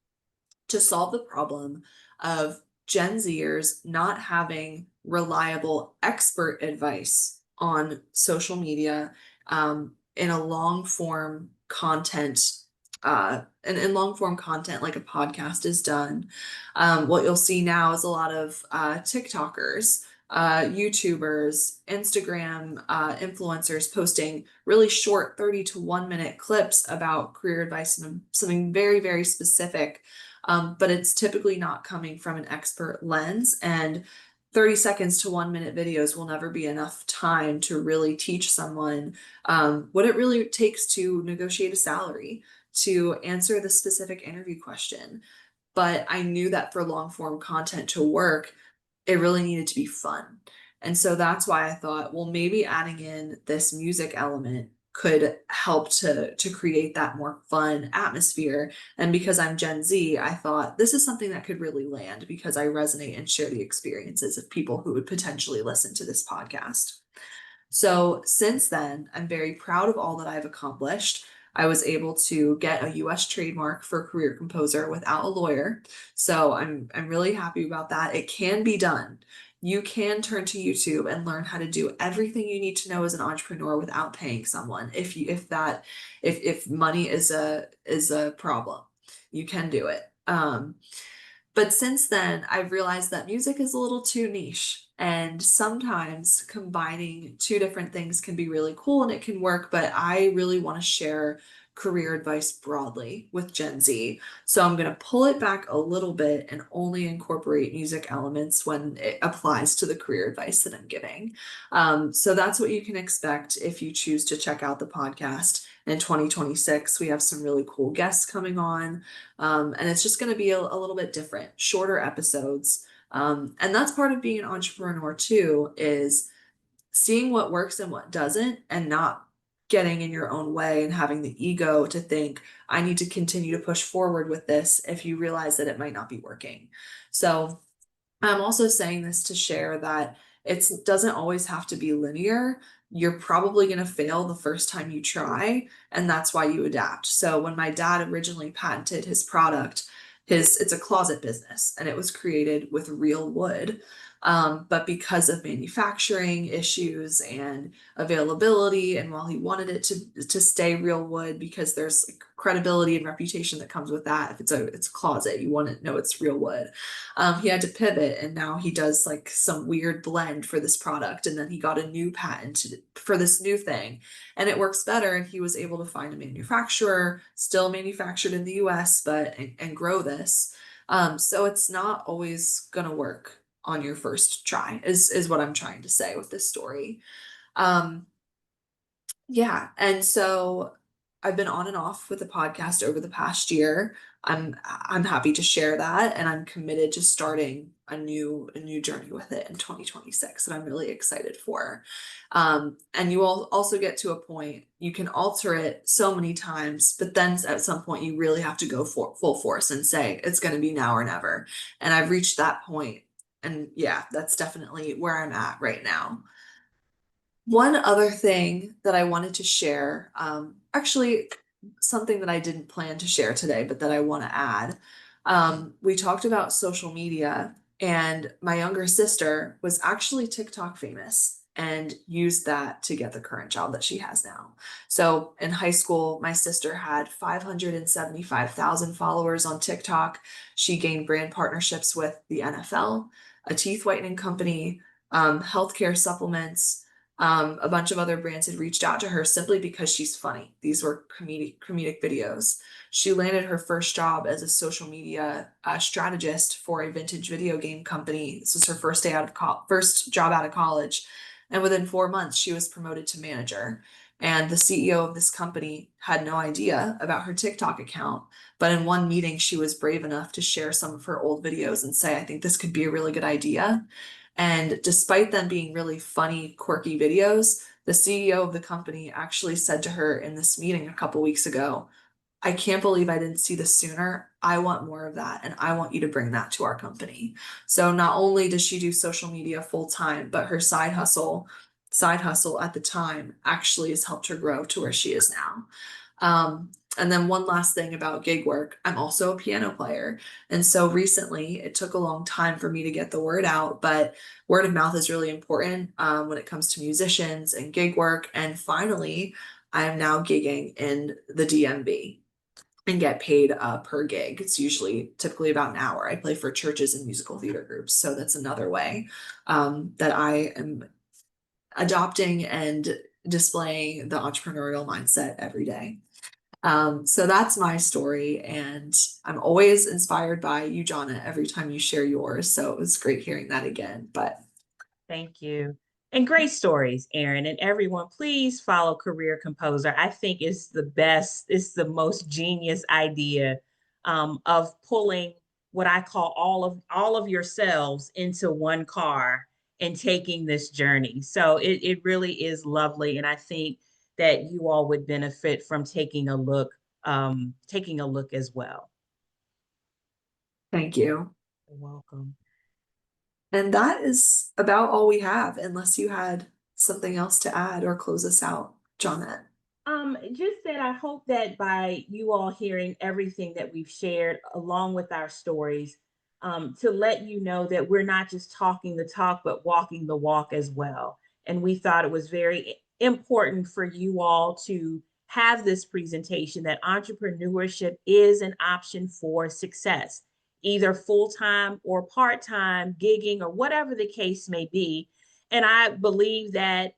B: to solve the problem of Gen Zers not having reliable expert advice on social media, in a long form content, and in long form content like a podcast is done. What you'll see now is a lot of TikTokers YouTubers, Instagram influencers posting really short 30 to 1 minute clips about career advice and something very, very specific. But it's typically not coming from an expert lens, and 30 seconds to 1 minute videos will never be enough time to really teach someone what it really takes to negotiate a salary, to answer the specific interview question. But I knew that for long form content to work, it really needed to be fun. And so that's why I thought, well, maybe adding in this music element could help to create that more fun atmosphere. And because I'm Gen Z, I thought this is something that could really land because I resonate and share the experiences of people who would potentially listen to this podcast. So since then, I'm very proud of all that I've accomplished. I was able to get a US trademark for career composer without a lawyer. So I'm really happy about that. It can be done. You can turn to YouTube and learn how to do everything you need to know as an entrepreneur without paying someone. If money is a problem, you can do it. But since then, I've realized that music is a little too niche, and sometimes combining two different things can be really cool and it can work, but I really want to share career advice broadly with Gen Z. So I'm going to pull it back a little bit and only incorporate music elements when it applies to the career advice that I'm giving. So that's what you can expect if you choose to check out the podcast. In 2026, we have some really cool guests coming on. And it's just going to be a little bit different, shorter episodes. And that's part of being an entrepreneur too, is seeing what works and what doesn't, and not getting in your own way and having the ego to think, I need to continue to push forward with this if you realize that it might not be working. So I'm also saying this to share that it doesn't always have to be linear. You're probably going to fail the first time you try, and that's why you adapt. So when my dad originally patented his product, it's a closet business and it was created with real wood. But because of manufacturing issues and availability, and while he wanted it to stay real wood because there's like credibility and reputation that comes with that, if it's a closet, you want to know it's real wood. He had to pivot, and now he does like some weird blend for this product, and then he got a new patent for this new thing, and it works better, and he was able to find a manufacturer, still manufactured in the US, but and grow this. So it's not always gonna work on your first try, is what I'm trying to say with this story. Um, yeah, and so I've been on and off with the podcast over the past year. I'm happy to share that, and I'm committed to starting a new journey with it in 2026 that I'm really excited for. And you will also get to a point you can alter it so many times, but then at some point you really have to go for full force and say it's going to be now or never. And I've reached that point, and yeah, that's definitely where I'm at right now. One other thing that I wanted to share, actually something that I didn't plan to share today, but that I want to add. We talked about social media, and my younger sister was actually TikTok famous and used that to get the current job that she has now. So in high school, my sister had 575,000 followers on TikTok. She gained brand partnerships with the NFL, a teeth whitening company, healthcare supplements. A bunch of other brands had reached out to her simply because she's funny. These were comedic videos. She landed her first job as a social media strategist for a vintage video game company. This was her first first job out of college, and within 4 months, she was promoted to manager. And the CEO of this company had no idea about her TikTok account, but in one meeting, she was brave enough to share some of her old videos and say, "I think this could be a really good idea." And despite them being really funny, quirky videos, the CEO of the company actually said to her in this meeting a couple weeks ago, "I can't believe I didn't see this sooner. I want more of that, and I want you to bring that to our company." So not only does she do social media full time, but her side hustle at the time actually has helped her grow to where she is now. And then one last thing about gig work, I'm also a piano player. And so recently, it took a long time for me to get the word out, but word of mouth is really important when it comes to musicians and gig work. And finally, I am now gigging in the DMV. and get paid per gig. It's usually typically about an hour. I play for churches and musical theater groups, so that's another way that I am adopting and displaying the entrepreneurial mindset every day. So that's my story, and I'm always inspired by you, Johnette, every time you share yours. So it was great hearing that again. But
A: Thank you. And great stories, Erin. And everyone, please follow Career Composer. I think it's the best, it's the most genius idea of pulling what I call all of yourselves into one car and taking this journey. So it really is lovely. And I think that you all would benefit from taking a look as well.
B: thank you.
A: You're welcome.
B: And that is about all we have, unless you had something else to add or close us out, Johnette.
A: Just that I hope that by you all hearing everything that we've shared along with our stories, to let you know that we're not just talking the talk, but walking the walk as well. And we thought it was very important for you all to have this presentation that entrepreneurship is an option for success, either full-time or part-time, gigging, or whatever the case may be. And I believe that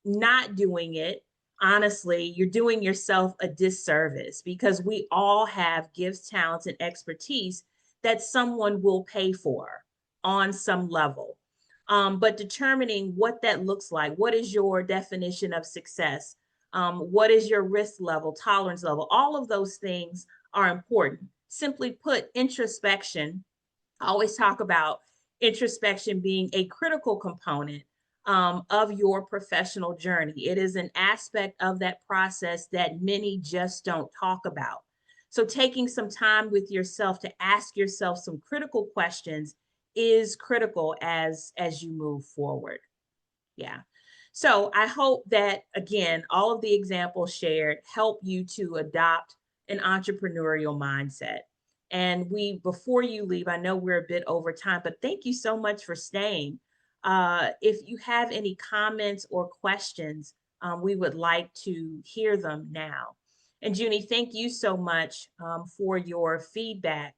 A: not doing it, honestly, you're doing yourself a disservice because we all have gifts, talents, and expertise that someone will pay for on some level. But determining what that looks like, what is your definition of success? What is your risk level, tolerance level? All of those things are important. Simply put, introspection, I always talk about introspection being a critical component of your professional journey. It is an aspect of that process that many just don't talk about. So taking some time with yourself to ask yourself some critical questions is critical as you move forward. Yeah. So I hope that, again, all of the examples shared help you to adopt an entrepreneurial mindset. And before you leave, I know we're a bit over time, but thank you so much for staying. If you have any comments or questions, we would like to hear them now. And Junie, thank you so much for your feedback.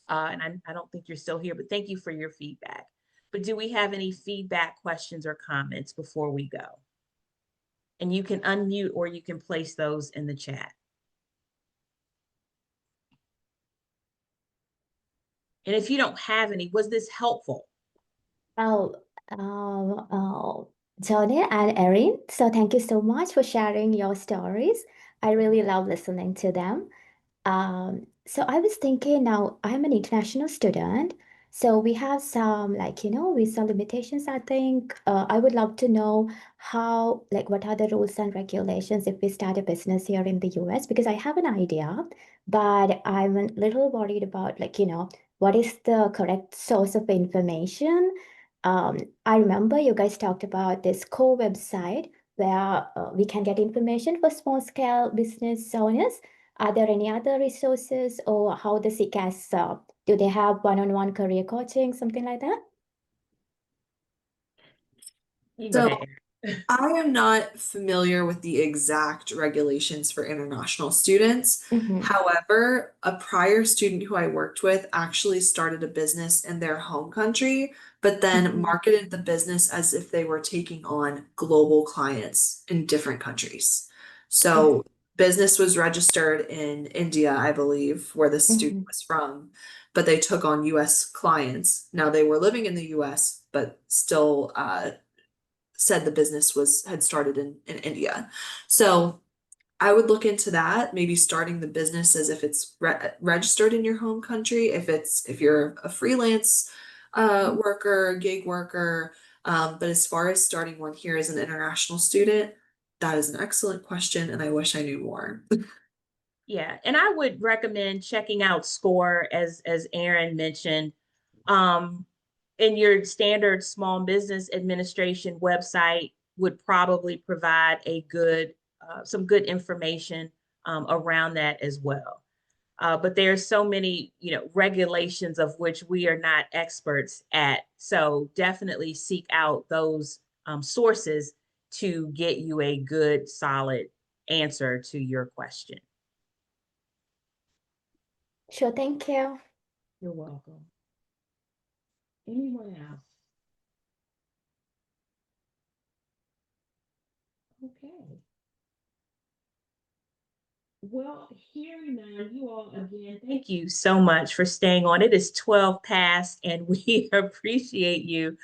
A: I don't think you're still here, but thank you for your feedback. But do we have any feedback, questions, or comments before we go? And you can unmute or you can place those in the chat. And if you don't have any, was this helpful?
C: Oh, Johnny and Erin, so thank you so much for sharing your stories. I really love listening to them. So I was thinking now I'm an international student, so we have some visa limitations, I think. I would love to know what are the rules and regulations if we start a business here in the US, because I have an idea, but I'm a little worried about what is the correct source of information. I remember you guys talked about this core website where we can get information for small scale business owners. Are there any other resources, or how the CCAS, do they have one-on-one career coaching, something like that?
A: You go
B: So
A: ahead, Erin.
B: I am not familiar with the exact regulations for international students.
C: Mm-hmm.
B: However, a prior student who I worked with actually started a business in their home country, but then marketed the business as if they were taking on global clients in different countries. So business was registered in India, I believe, where the student was from, but they took on US clients. Now they were living in the US, but still said the business had started in India. So I would look into that, maybe starting the business as if it's registered in your home country, if you're a freelance worker, gig worker. But as far as starting one here as an international student, that is an excellent question, and I wish I knew more.
A: Yeah, and I would recommend checking out SCORE as Erin mentioned. Um, in your standard small business administration website would probably provide some good information around that as well. But there's so many, regulations of which we are not experts at. So definitely seek out those sources to get you a good, solid answer to your question.
C: Sure, thank you.
A: You're welcome. Anyone else? Okay. Well, hearing none, you all again, thank you so much for staying on. It is 12 past, and we appreciate you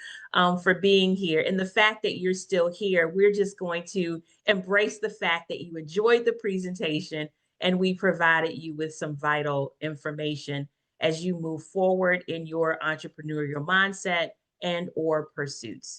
A: for being here. And the fact that you're still here, we're just going to embrace the fact that you enjoyed the presentation and we provided you with some vital information as you move forward in your entrepreneurial mindset and or pursuits.